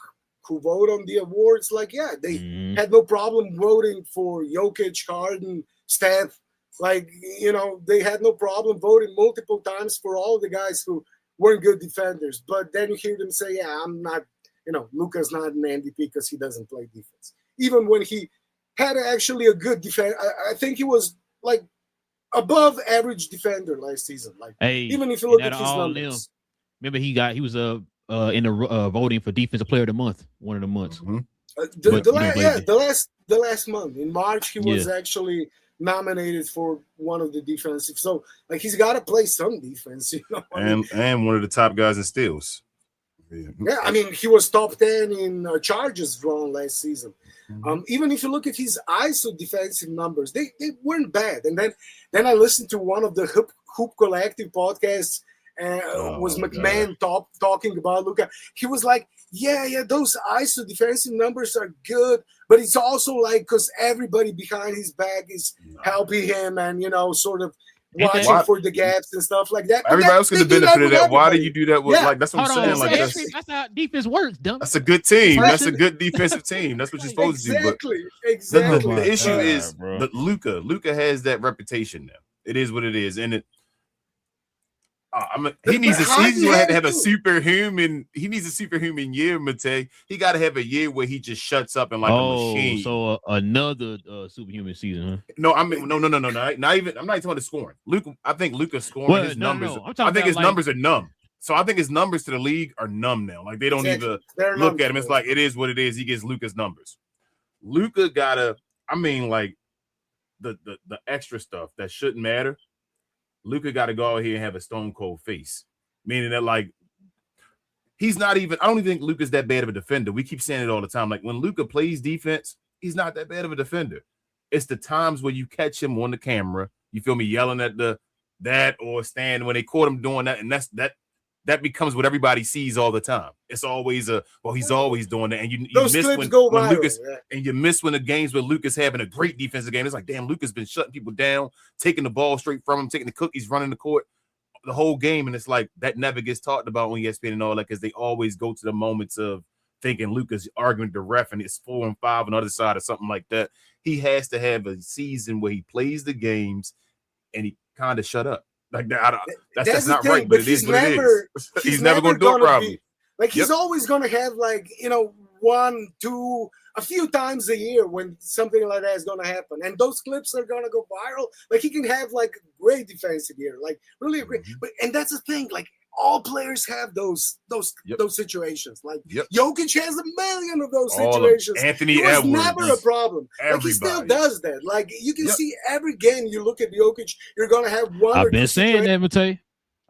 vote on the awards, they had no problem voting for Jokic, Harden, Steph. They had no problem voting multiple times for all the guys who weren't good defenders. But then you hear them say, I'm not, Luka's not an MVP because he doesn't play defense. Even when he had actually a good defense, I think he was above average defender last season. Even if you look at his numbers. Remember he was in the voting for defensive player of the month, one of the months. The last month in March he was actually nominated for one of the defensive. So he's got to play some defense, and one of the top guys in steals. I mean he was top 10 in charges drawn last season. Even if you look at his ISO defensive numbers, they weren't bad. And then I listened to one of the Hoop Collective podcasts. Was McMahon talking about Luka. He was like, those ISO defensive numbers are good, but it's also because everybody behind his back is helping him and sort of watching for the gaps and stuff like that. Everybody else could have benefited that. Why do you do that? That's what I'm saying. That's how defense works, dumb. That's a good team. That's a good defensive team. That's what you're supposed to do. Exactly. The issue is that Luka has that reputation now. It is what it is, and he needs to have a superhuman. He needs a superhuman year, Mate. He got to have a year where he just shuts up and a machine. So another superhuman season, huh? No, I mean no. Not even. I'm not talking about the scoring. Luka, I think Luka's scoring his numbers. I think his numbers are numb. So I think his numbers to the league are numb now. They don't even look at him. It's it is what it is. He gets Luka's numbers. Luka gotta. The extra stuff that shouldn't matter. Luka got to go out here and have a stone cold face, meaning that he's not even. I don't even think Luka's that bad of a defender. We keep saying it all the time. When Luka plays defense, he's not that bad of a defender. It's the times where you catch him on the camera, you feel me, yelling at that or stand when they caught him doing that, and that becomes what everybody sees all the time. It's always he's always doing that, and you miss when Luka's and you miss when the games where Luka's having a great defensive game. It's damn, Luka's been shutting people down, taking the ball straight from him, taking the cookies, running the court the whole game, and it's that never gets talked about on ESPN and all that because they always go to the moments of thinking Luka's arguing with the ref and it's 4-5 on the other side or something like that. He has to have a season where he plays the games and he kind of shut up. That's not right, but it is what it is. He's never going to do it probably. He's always going to have 1, 2, a few times a year when something like that is going to happen, and those clips are going to go viral. He can have great defensive year, really great. And that's the thing, all players have those situations. Jokic has a million of those situations. Anthony Edwards, never a problem. He still does that. You can see every game you look at Jokic, you're gonna have one. I've been saying that, Matei.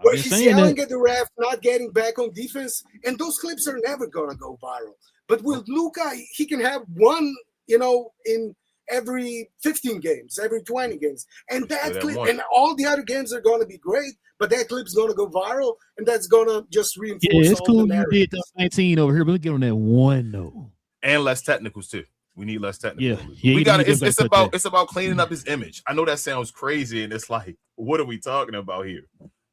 Where he's yelling at the ref, not getting back on defense, and those clips are never gonna go viral. But with Luka, he can have one, in every 15 games, every 20 games, and that clip, and all the other games are gonna be great. But that clip's going to go viral, and that's going to just reinforce. Yeah, it's cool you did the 19 over here, but let's get on that one, though. And less technicals, too. We need less technicals. Yeah, we got it's about cleaning up his image. I know that sounds crazy, and it's what are we talking about here?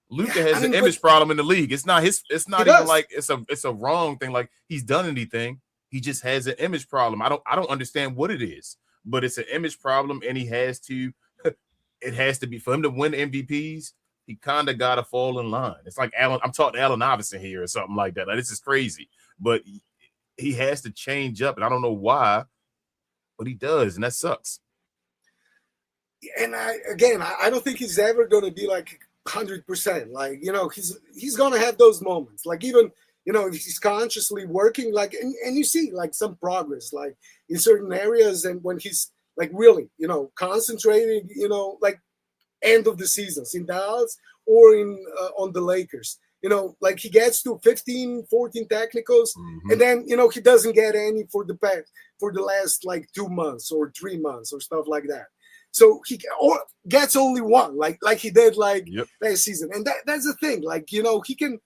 Luka has an image problem in the league. It's not even it's a wrong thing. He's done anything. He just has an image problem. I don't understand what it is, but it's an image problem, and he has to. It has to be for him to win MVPs. he kind of got to fall in line. It's like I'm talking to Allen Iverson here or something like that. Like, this is crazy, but he has to change up, and I don't know why, but he does, and that sucks. And I don't think he's ever going to be like 100%. Like, he's going to have those moments. Like, even, if he's consciously working, like, and you see like some progress, like in certain areas, and when he's like really, concentrating, like end of the seasons in Dallas or on the Lakers. Like he gets to 15, 14 technicals, and then, he doesn't get any for the last like 2 months or 3 months or stuff like that. So he gets only one, like he did like last season. And that's the thing, like, he can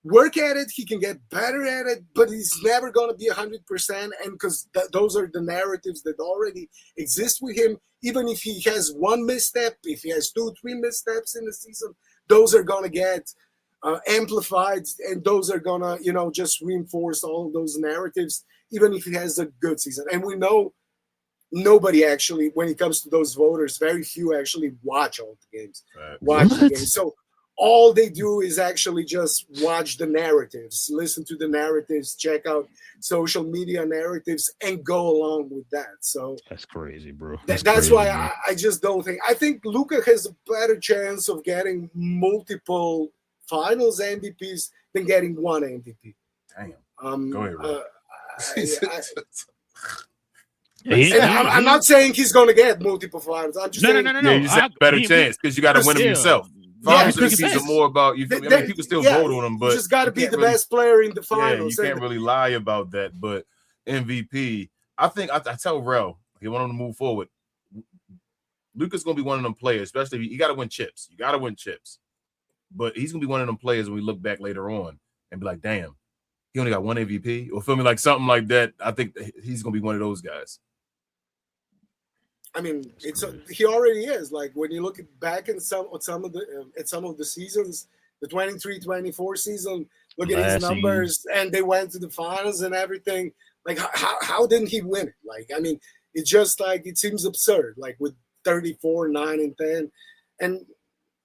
work at it, he can get better at it, but he's never going to be 100%. And because those are the narratives that already exist with him. Even if he has one misstep, if he has 2-3 missteps in the season, those are going to get amplified, and those are gonna, just reinforce all of those narratives, even if he has a good season. And we know nobody actually, when it comes to those voters, very few actually watch all the games. So all they do is actually just watch the narratives, listen to the narratives, check out social media narratives, and go along with that. So that's crazy, bro. That's crazy, why I just don't think. I think Luka has a better chance of getting multiple Finals MVPs than getting one MVP. Damn. Go ahead, Rob. I'm not saying he's going to get multiple finals. I'm just saying. No. Yeah, you said better chance because you got to win them yourself. Finals MVPs are more about you. People still vote on them, but you just got to be the best player in the finals. Yeah, you can't really lie about that. But MVP, I think I tell Rel, he want him to move forward. Luka's going to be one of them players, especially if you got to win chips. You got to win chips. But he's going to be one of them players when we look back later on and be like, damn, he only got one MVP, or feel me, like something like that. I think he's going to be one of those guys. I mean, he already is. Like when you look back in some of the seasons, the 23-24 season, look at his numbers, and they went to the finals and everything. Like how didn't he win it? Like, I mean, it's just like, it seems absurd. Like with 34, 9, and 10, and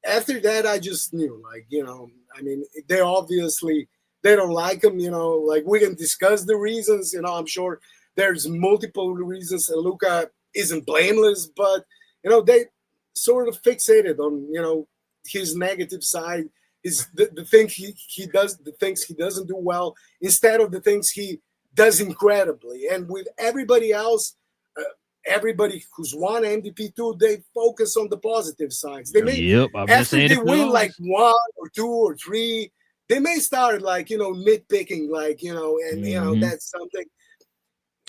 after that, I just knew, like, I mean, they don't like him, like we can discuss the reasons, I'm sure there's multiple reasons, and Luka isn't blameless, but, they sort of fixated on, his negative side, the things he does, the things he doesn't do well, instead of the things he does incredibly. And with everybody else, everybody who's won MVP too, they focus on the positive sides. They may after they win like 1 or 2 or 3, they may start like nitpicking, like and that's something.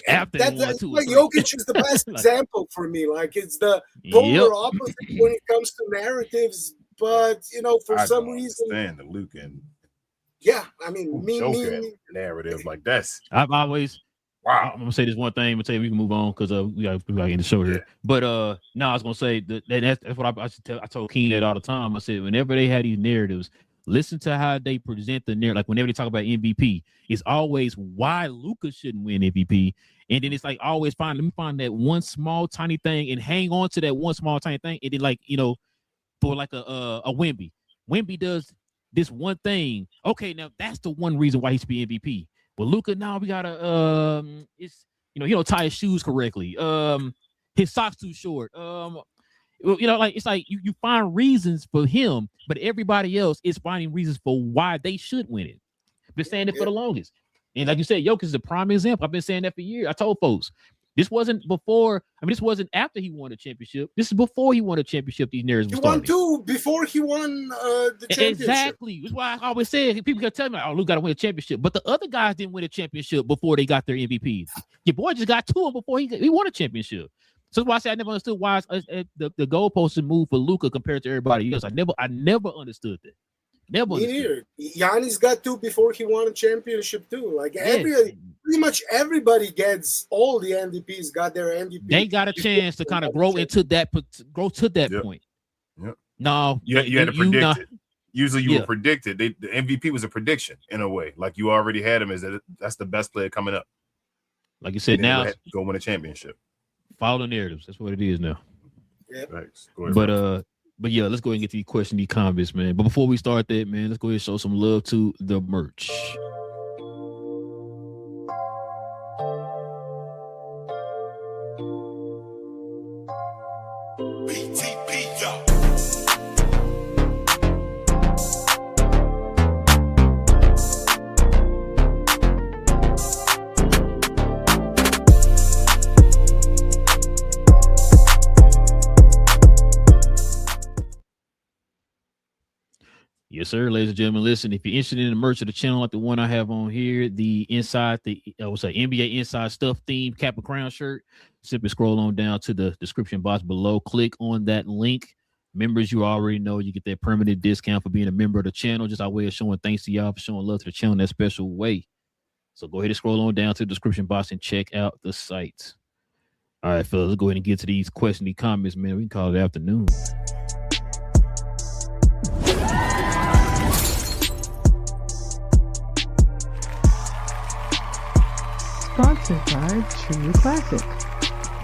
After that's like Jokic is the best example for me. Like it's the polar opposite when it comes to narratives. But for some reason, the Luka. Yeah, I mean, me narrative like that's. I've always. Wow. I'm gonna say this one thing. I'm gonna say we can move on because we got to end the show here. But no, I was gonna say that's what I told King that all the time. I said whenever they had these narratives, listen to how they present the narrative. Like whenever they talk about MVP, it's always why Luka shouldn't win MVP, and then it's like always let me find that one small tiny thing and hang on to that one small tiny thing, and then like for like a Wemby. Wemby does this one thing. Okay, now that's the one reason why he should be MVP. Well, Luka, now we gotta it's he don't tie his shoes correctly. His socks too short. Like it's like you find reasons for him, but everybody else is finding reasons for why they should win it. Been saying it for the longest. And like you said, Jokic is a prime example. I've been saying that for years. I told folks this wasn't before. I mean, this wasn't after he won a championship. This is before he won a championship. These narratives he won 2 before he won the championship. Exactly. That's why I always said people can tell me, "Oh, Luka got to win a championship," but the other guys didn't win a championship before they got their MVPs. Your boy just got 2 before he won a championship. So that's why I say I never understood why the goalposts should move for Luka compared to everybody else. I never understood that. Never. Me neither. Giannis got 2 before he won a championship too. Like pretty much everybody gets all the MVPs got their MVP. They got a chance to kind of grow to that point. Yep. No, you had to predict it. Usually you would predict it. The MVP was a prediction in a way. Like you already had him as that's the best player coming up. Like you said, now go win a championship. Follow the narratives. That's what it is now. Yeah. Thanks. Go ahead, but But yeah, let's go ahead and get to these questions, these comments, man. But before we start that, man, let's go ahead and show some love to the merch. BTP, y'all. Yes, sir, ladies and gentlemen. Listen, if you're interested in the merch of the channel, like the one I have on here, the NBA Inside Stuff theme cap and crown shirt, simply scroll on down to the description box below. Click on that link. Members, you already know you get that permanent discount for being a member of the channel. Just our way of showing thanks to y'all for showing love to the channel in that special way. So go ahead and scroll on down to the description box and check out the site. All right, fellas, let's go ahead and get to these questions, these comments, man. We can call it afternoon. Sponsored by True Classic.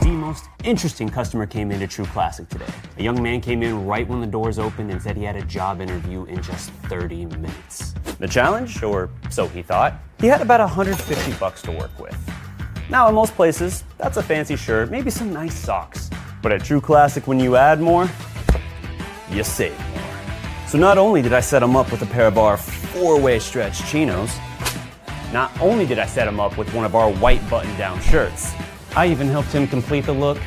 The most interesting customer came into True Classic today. A young man came in right when the doors opened and said he had a job interview in just 30 minutes. The challenge, or so he thought, he had about $150 to work with. Now, in most places, that's a fancy shirt, maybe some nice socks. But at True Classic, when you add more, you save more. So not only did I set him up with a pair of our 4-way stretch chinos, not only did I set him up with one of our white button-down shirts, I even helped him complete the look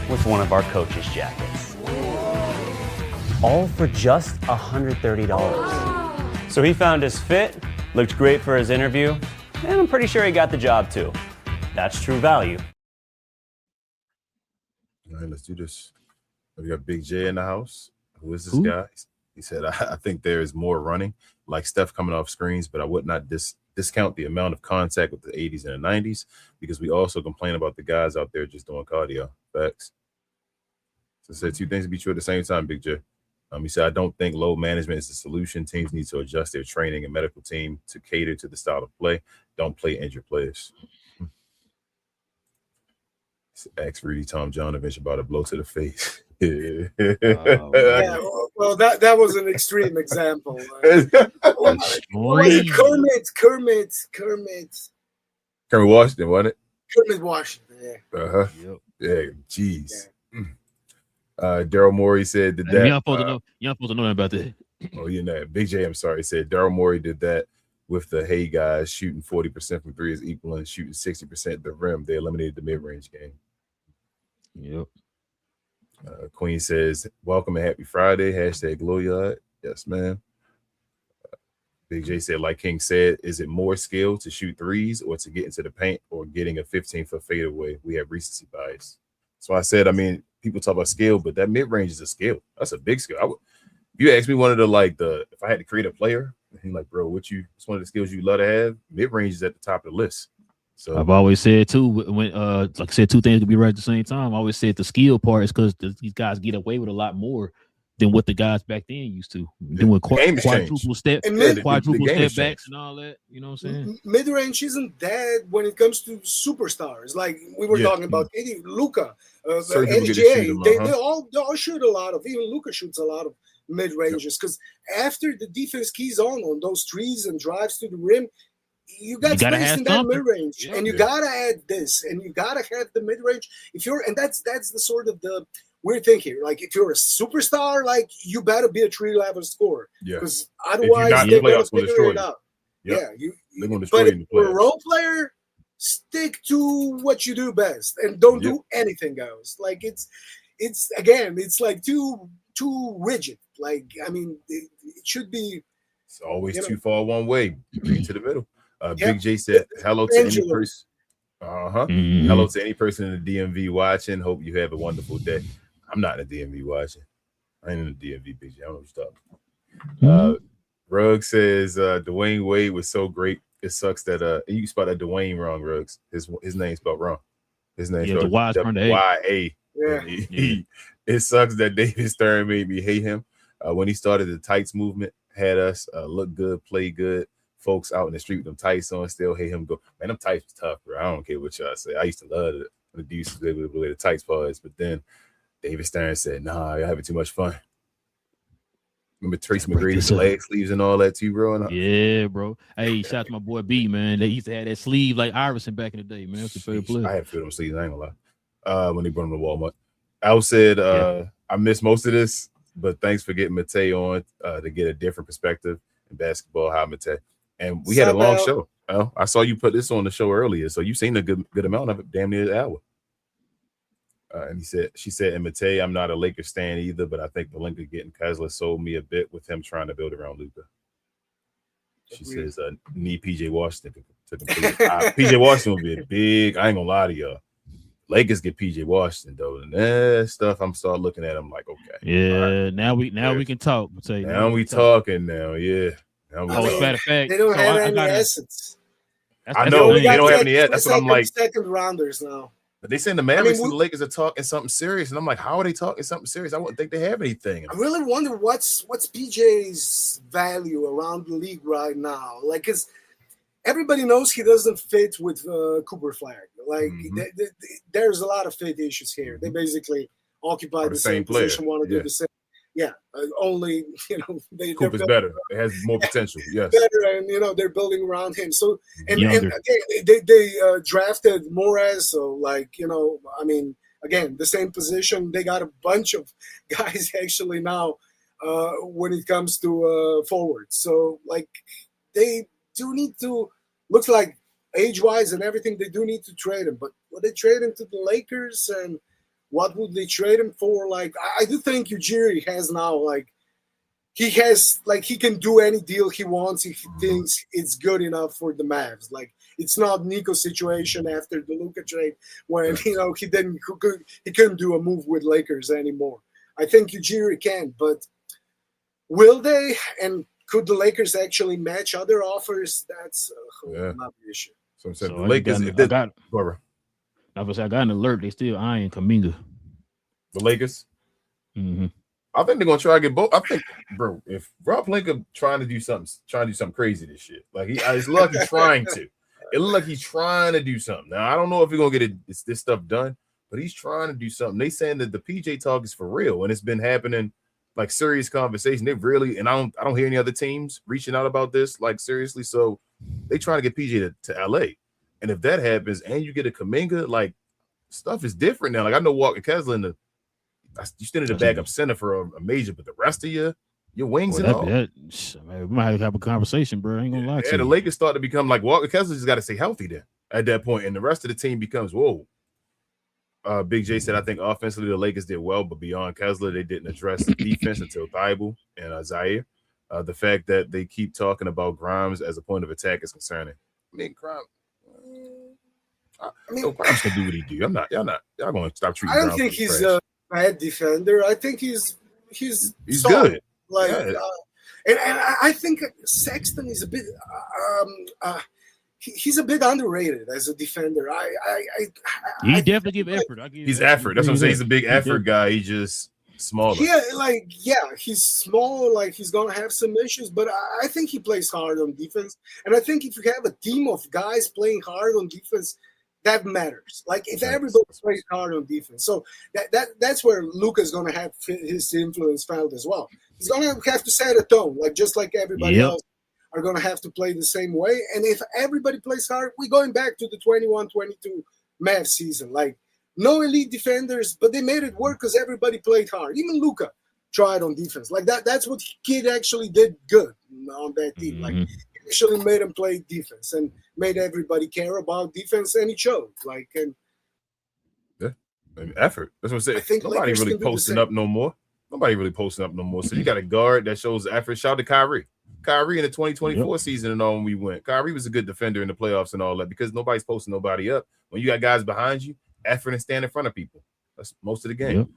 with one of our coach's jackets. All for just $130. So he found his fit, looked great for his interview, and I'm pretty sure he got the job too. That's true value. All right, let's do this. We got Big J in the house. Who is this guy? He said, I think there is more running, like stuff coming off screens, but I would not discount the amount of contact with the 80s and the 90s because we also complain about the guys out there just doing cardio. Facts. So I said two things to be true at the same time, Big J. He said, I don't think load management is the solution. Teams need to adjust their training and medical team to cater to the style of play. Don't play injured players. Ask Rudy Tom Jonovich about a blow to the face. Yeah, well, that was an extreme example. Kermit Washington, wasn't it? Kermit Washington, yeah. Uh-huh. Yep. Yeah, jeez. Yeah. Daryl Morey said that. You're not supposed to know about that. Oh, you know, Big J, I'm sorry, said Daryl Morey did that with the Hey guys shooting 40% from three is equal and shooting 60% at the rim. They eliminated the mid-range game. Yep. Queen says, welcome and happy Friday. # Glow Yard. Yes, man. Big J said, like King said, is it more skill to shoot threes or to get into the paint or getting a 15-foot fadeaway? We have recency bias. So I said, I mean, people talk about skill, but that mid-range is a skill. That's a big skill. If you ask me one of the if I had to create a player, and like, bro, what's one of the skills you love to have? Mid-range is at the top of the list. So I've always said too, when like I said, two things could be right at the same time. I always said the skill part is because these guys get away with a lot more than what the guys back then used to. Doing quadruple step backs and all that. You know what I'm saying? Mid range isn't that when it comes to superstars. Like we were talking about Luka, NJ. They all shoot a lot of. Even Luka shoots a lot of mid ranges because after the defense keys on those threes and drives to the rim. You got space in that mid range, and you gotta add this, and you gotta have the mid range. And that's the sort of the weird thing here. Like if you're a superstar, like you better be a 3-level scorer, because otherwise they're gonna figure it out. Yep. Yeah, they're gonna destroy you. For a role player, stick to what you do best, and don't do anything else. Like it's like too rigid. Like I mean, it should be. It's always too far one way. To the middle. Big J said, hello to any person. Hello to any person in the DMV watching. Hope you have a wonderful day. I'm not in the DMV watching. I ain't in the DMV, Big J. I don't know what you're talking about. Ruggs says Dwayne Wade was so great. It sucks that you spelled that Dwayne wrong, Ruggs. His name's spelled wrong. His name's spelled Y-A. Yeah. It sucks that David Stern made me hate him. When he started the tights movement, had us look good, play good. Folks out in the street with them tights on still hate him. Go, man, them tights was tough, bro. I don't care what y'all say. I used to love it. The dudes was able to wear the tights parts, but then David Stern said, nah, you're having too much fun. Remember Tracy McGrady's leg sleeves and all that too, bro? Yeah, bro. Hey, shout out to my boy B, man. They used to have that sleeve like Iverson back in the day, man. That's a favorite player. I had to feel them sleeves, I ain't gonna lie. When they brought them to Walmart. Al said, I missed most of this, but thanks for getting Matei on to get a different perspective in basketball. Hi, Matei. And we had a long show. Al, I saw you put this on the show earlier, so you've seen a good amount of it, damn near an hour. And she said, and Matei, I'm not a Lakers stan either, but I think Pelinka getting Kessler sold me a bit with him trying to build around Luka. She says, need PJ Washington to complete. PJ Washington will be a big, I ain't gonna lie to y'all. Lakers get PJ Washington though, and that stuff I'm start looking at. I'm like, okay, yeah. Right. Now we can talk. Matei. Now we talking now, yeah. Matter of fact, they don't have any assets. I know they don't have any assets. That's what I'm like. Second rounders now. But they saying the Mavericks and the Lakers are talking something serious, and I'm like, how are they talking something serious? I wouldn't think they have anything. I really wonder what's PJ's value around the league right now. Like, because everybody knows he doesn't fit with Cooper Flag. Like, there's a lot of fit issues here. They basically occupy the same position, want to do the same. Yeah, only Cooper's better. It has more potential. Yes, better, and they're building around him. So and again, they drafted Morez. So again, the same position. They got a bunch of guys actually now when it comes to forwards. So they do need to. Looks like age-wise and everything, they do need to trade him. But would they trade him to the Lakers and? What would they trade him for? Like, I do think Ujiri has now, he can do any deal he wants if he thinks it's good enough for the Mavs. Like, it's not Nico's situation after the Luka trade when, he couldn't do a move with Lakers anymore. I think Ujiri can, but will they? And could the Lakers actually match other offers? That's not the issue. So I'm saying the Lakers, I got an alert. They still eyeing Kuminga. The Lakers? Mm-hmm. I think they're gonna try to get both. I think, bro, if Rob Pelinka trying to do something crazy this shit. Like it's like he's trying to. It looks like he's trying to do something. Now I don't know if he's gonna get this stuff done, but he's trying to do something. They saying that the PJ talk is for real, and it's been happening like serious conversation. They really, and I don't hear any other teams reaching out about this like seriously. So they trying to get PJ to LA. And if that happens and you get a Kuminga, like stuff is different now. Like I know Walker Kessler you stand in the backup center for a major, but the rest of your wings and all. We might have a conversation, bro. I ain't gonna lie to you. The Lakers start to become like Walker Kessler just got to stay healthy then at that point, and the rest of the team becomes whoa. Big J said, I think offensively the Lakers did well, but beyond Kessler, they didn't address the defense until Thibault and Zaire. The fact that they keep talking about Grimes as a point of attack is concerning. I mean, Grimes can do what he do. Y'all going to stop treating. I don't think he's a bad defender. I think he's good. And I think Sexton is a bit. He's a bit underrated as a defender. He definitely give effort. He's effort. That's what I'm saying. He's a big effort guy. He's just smaller. He's small. Like he's gonna have some issues, but I think he plays hard on defense. And I think if you have a team of guys playing hard on defense, that matters. Like if everybody plays hard on defense, so that's where Luka's gonna have his influence felt as well. He's gonna have to set a tone, just like everybody else are gonna have to play the same way. And if everybody plays hard, we're going back to the 21-22 Mavs season. Like no elite defenders, but they made it work because everybody played hard. Even Luka tried on defense. Like that's what Kid actually did good on that team. Mm-hmm. Like he actually made him play defense and made everybody care about defense, and he showed. Effort. That's what I'm saying. Nobody really posting up no more. So you got a guard that shows effort. Shout out to Kyrie. Kyrie in the 2024 season and all when we went. Kyrie was a good defender in the playoffs and all that because nobody's posting nobody up. When you got guys behind you, effort and stand in front of people. That's most of the game.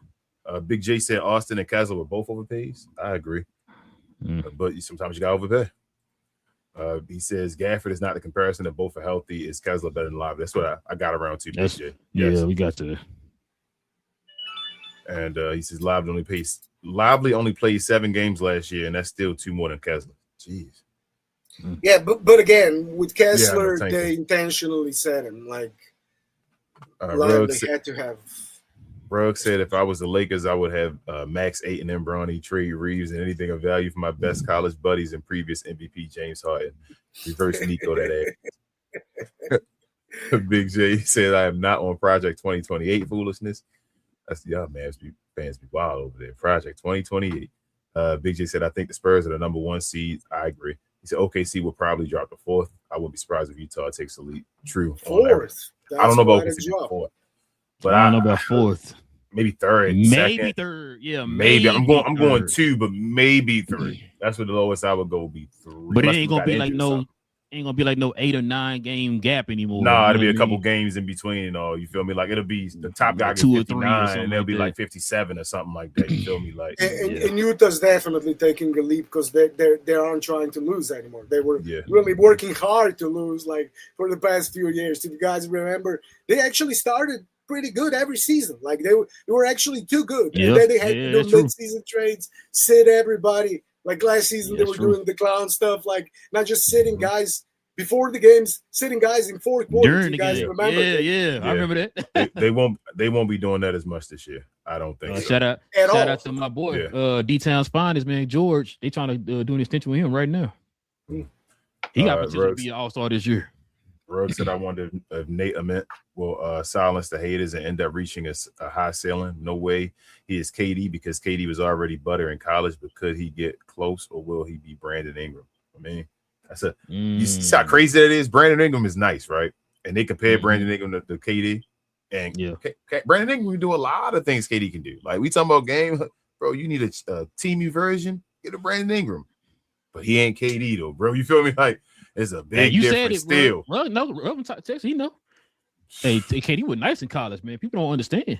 Big J said Austin and Kessler were both overpaid. I agree. But sometimes you got to overpay. He says Gafford is not the comparison if both are healthy. Is Kessler better than Live? That's what I got around to. Big J. Yeah, we got to. And he says Lively only played 7 games last year, and that's still 2 more than Kessler. Jeez. Yeah, but again, with Kessler, they intentionally set him. Lively had to have Brooks said if I was the Lakers, I would have Max Ayton and Bronny, trade Reeves, and anything of value for my best college buddies and previous MVP James Harden. Reverse Nico that ass. Big J said I am not on Project 2028 foolishness. That's y'all man, fans be wild over there. Project 2028. Big J said I think the Spurs are the number 1 seed. I agree. He said OKC will probably drop to 4th. I wouldn't be surprised if Utah takes the lead. True. 4th. I don't know about OKC 4th. But I don't know about 4th. Maybe 3rd. Maybe 2nd. 3rd. Yeah, maybe. I'm third. going 2, but maybe 3. That's what the lowest I would go would be 3. But it ain't gonna be like no 8 or 9 game gap anymore. Nah, it'll be a couple games in between and all. You feel me? Like it'll be the top guy gets 59 and they'll be like 57 or something like that. You feel me? Like and Utah's definitely taking a leap because they aren't trying to lose anymore. They were really working hard to lose like for the past few years. If you guys remember, they actually started pretty good every season. Like they were actually too good. And then they had to do mid-season trades, sit everybody. Like last season, they were doing the clown stuff, like not just sitting guys before the games, sitting guys in 4th quarter. During the game. Remember? Yeah, I remember that. they won't be doing that as much this year. I don't think so. Shout out to my boy, D-Town's finest man, George. They trying to do an extension with him right now. He got potential to be an all-star this year. Ruggs said I wonder if Nate Ament will silence the haters and end up reaching a high ceiling. No way he is KD because KD was already butter in college, but could he get close or will he be Brandon Ingram? I mean, you see how crazy that is? Brandon Ingram is nice, right? And they compare Brandon Ingram to KD. And Brandon Ingram can do a lot of things KD can do. Like we talking about game, bro, you need a teamy version, get a Brandon Ingram. But he ain't KD though, bro. You feel me? Like it's a big difference still. Well, no, Texas, he know. Hey, KD was nice in college, man. People don't understand.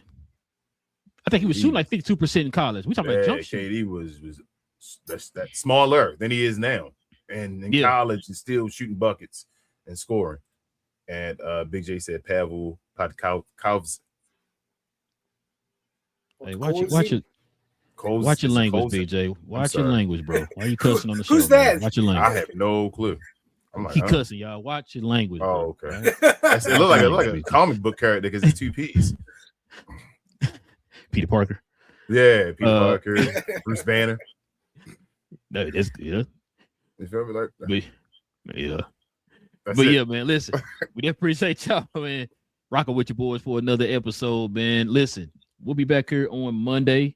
I think he was shooting like 52% in college. We talking about jump shot. KD was that's smaller than he is now, and in college he's still shooting buckets and scoring. And Big J said Pavel Podkovs. Hey, watch your language, BJ. Watch your language, bro. Why are you cussing on the show? Who's that? Man? Watch your language. I have no clue. I'm like, he cussing, y'all. Watch your language. Oh, bro. okay. It look like a comic book character because it's 2 P's. Peter Parker. Yeah, Peter Parker, Bruce Banner. No, that's good. You feel me? Like yeah, man. Listen, we appreciate y'all, man. Rocking with your boys for another episode, man. Listen, we'll be back here on Monday,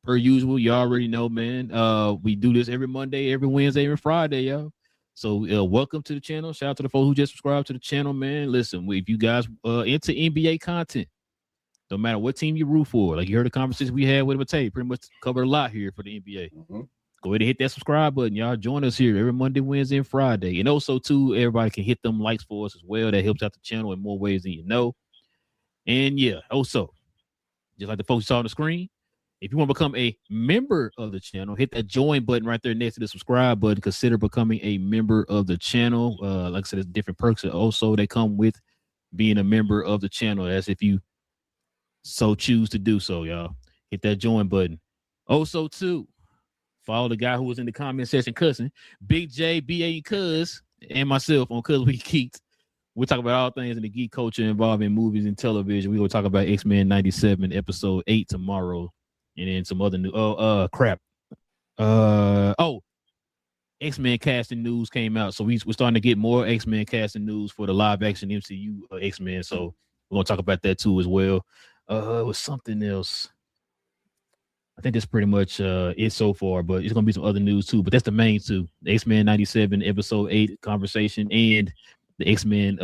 per usual. You already know, man. We do this every Monday, every Wednesday, every Friday, y'all. So welcome to the channel. Shout out to the folks who just subscribed to the channel, man. Listen, if you guys into NBA content, no matter what team you root for, like you heard the conversation we had with Matei, pretty much covered a lot here for the NBA. Go ahead and hit that subscribe button. Y'all join us here every Monday, Wednesday, and Friday. And also, too, everybody can hit them likes for us as well. That helps out the channel in more ways than you know. And yeah, also, just like the folks you saw on the screen, if you want to become a member of the channel, hit that join button right there next to the subscribe button. Consider becoming a member of the channel. Like I said, there's different perks also that come with being a member of the channel. That's if you so choose to do so, y'all. Hit that join button. Also, too, follow the guy who was in the comment section cussing, Big J, B.A. Cuz, and myself on Cuz We Geeks. We'll talk about all things in the geek culture involving movies and television. We're going to talk about X-Men 97, episode 8 tomorrow. And then some other new X-Men casting news came out. So we're starting to get more X-Men casting news for the live action MCU X-Men. So we're going to talk about that too as well. It was something else. I think that's pretty much it so far, but it's going to be some other news too. But that's the main two. The X-Men 97 episode 8 conversation and the X-Men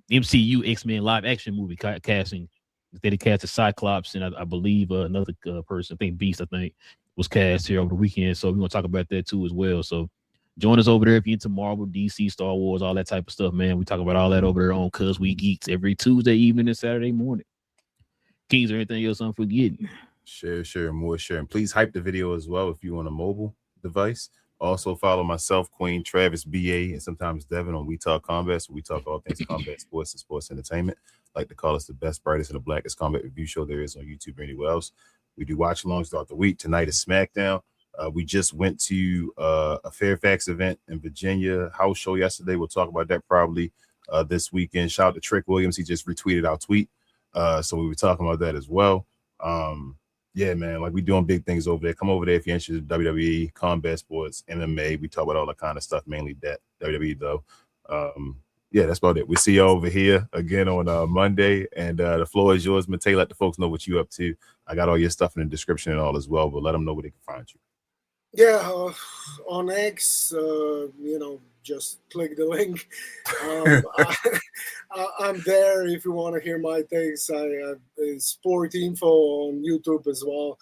MCU X-Men live action movie casting. They casted Cyclops and I believe another person, I think Beast, was cast here over the weekend. So we're going to talk about that too as well. So join us over there if you're into Marvel, DC, Star Wars, all that type of stuff, man. We talk about all that over there on Cuz We Geeks every Tuesday evening and Saturday morning. Kings or anything else I'm forgetting? Share, more share. And please hype the video as well if you're on a mobile device. Also follow myself, Queen, Travis, BA, and sometimes Devin on We Talk Combat. So we talk all things combat sports and sports entertainment. Like to call us the best, brightest, and the blackest combat review show there is on YouTube or anywhere else. We do watch alongs throughout the week. Tonight is SmackDown. We just went to a Fairfax event in Virginia, house show yesterday. We'll talk about that probably this weekend. Shout out to Trick Williams. He just retweeted our tweet. So we were talking about that as well. Yeah, man, like we doing big things over there. Come over there if you're interested in WWE, combat sports, MMA. We talk about all that kind of stuff, mainly that WWE though. Yeah, that's about it. We see you over here again on Monday, and the floor is yours, Matei. Let the folks know what you up to. I got all your stuff in the description and all as well, but let them know where they can find you. Yeah, on X, just click the link. I'm there if you want to hear my takes. I have sport info on YouTube as well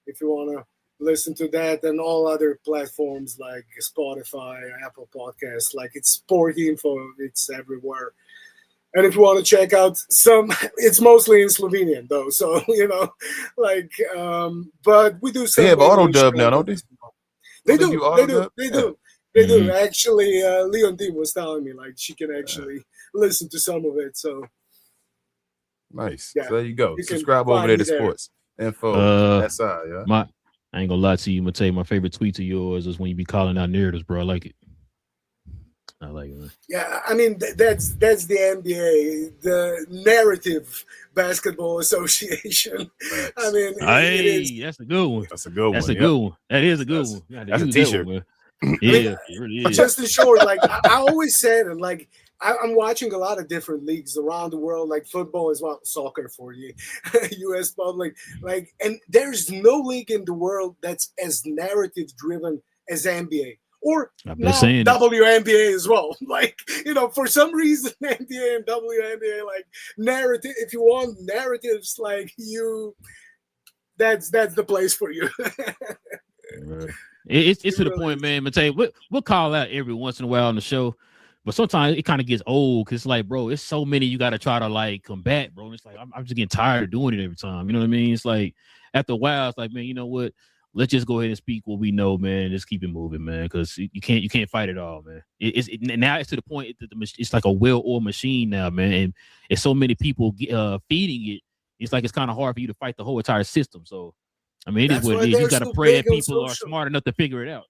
if you want to listen to that, and all other platforms like Spotify, Apple Podcasts. Like, it's sport info, it's everywhere. And if you want to check out it's mostly in Slovenian though, so but we do some. They have auto dub now, don't they? They do. Actually, Leontine was telling me like she can actually listen to some of it. So nice. Yeah, So there you go. you Subscribe can over there find to me there. Sports Info. SI, yeah. I ain't gonna lie to you, Matei. My favorite tweet of yours is when you be calling out narratives, bro. I like it. I like it, man. Yeah, I mean that's the NBA, the Narrative Basketball Association. Right. I mean, That's a good one. That's a good one. That's a good one. That is a good one. That's a t-shirt. One, yeah, it really is. Just in short, like I always said, and like I'm watching a lot of different leagues around the world, like football as well, soccer for you, U.S. public, like, and there's no league in the world that's as narrative driven as NBA. Or now WNBA as well. Like, for some reason, NBA and WNBA, like, narrative. If you want narratives, like that's the place for you. It's to the point, man. Matei, we'll call out every once in a while on the show, but sometimes it kind of gets old because, like, bro, it's so many you got to try to like combat, bro. And it's like I'm just getting tired of doing it every time. You know what I mean? It's like after a while, it's like, man, you know what? Let's just go ahead and speak what we know, man. Just keep it moving, man, because you can't fight it all, man. Now it's to the point that it's like a well-oiled machine now, man, and it's so many people feeding it. It's like it's kind of hard for you to fight the whole entire system. So, I mean, it is what it is. You just got to pray that people are smart enough to figure it out.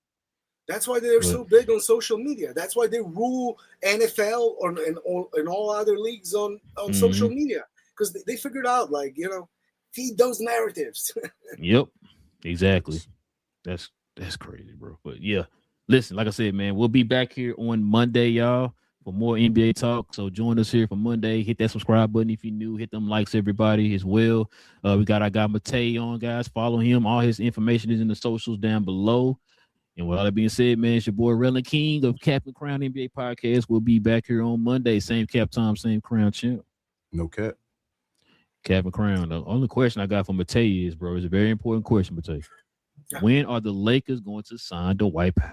That's why they're so big on social media. That's why they rule NFL and all other leagues on social media, because they figured out, like, feed those narratives. Yep. Exactly. That's crazy, bro. But yeah, listen, like I said, man, we'll be back here on Monday, y'all, for more NBA talk. So join us here for Monday. Hit that subscribe button if you're new. Hit them likes, everybody, as well. We got our guy Matei on, guys. Follow him. All his information is in the socials down below. And with all that being said, man, it's your boy Relin King of Cap and Crown NBA Podcast. We'll be back here on Monday. Same cap time, same crown champ. No cap. Cap and Crown. The only question I got from Matei is, bro, it's a very important question, Matei. When are the Lakers going to sign Dwight Powell?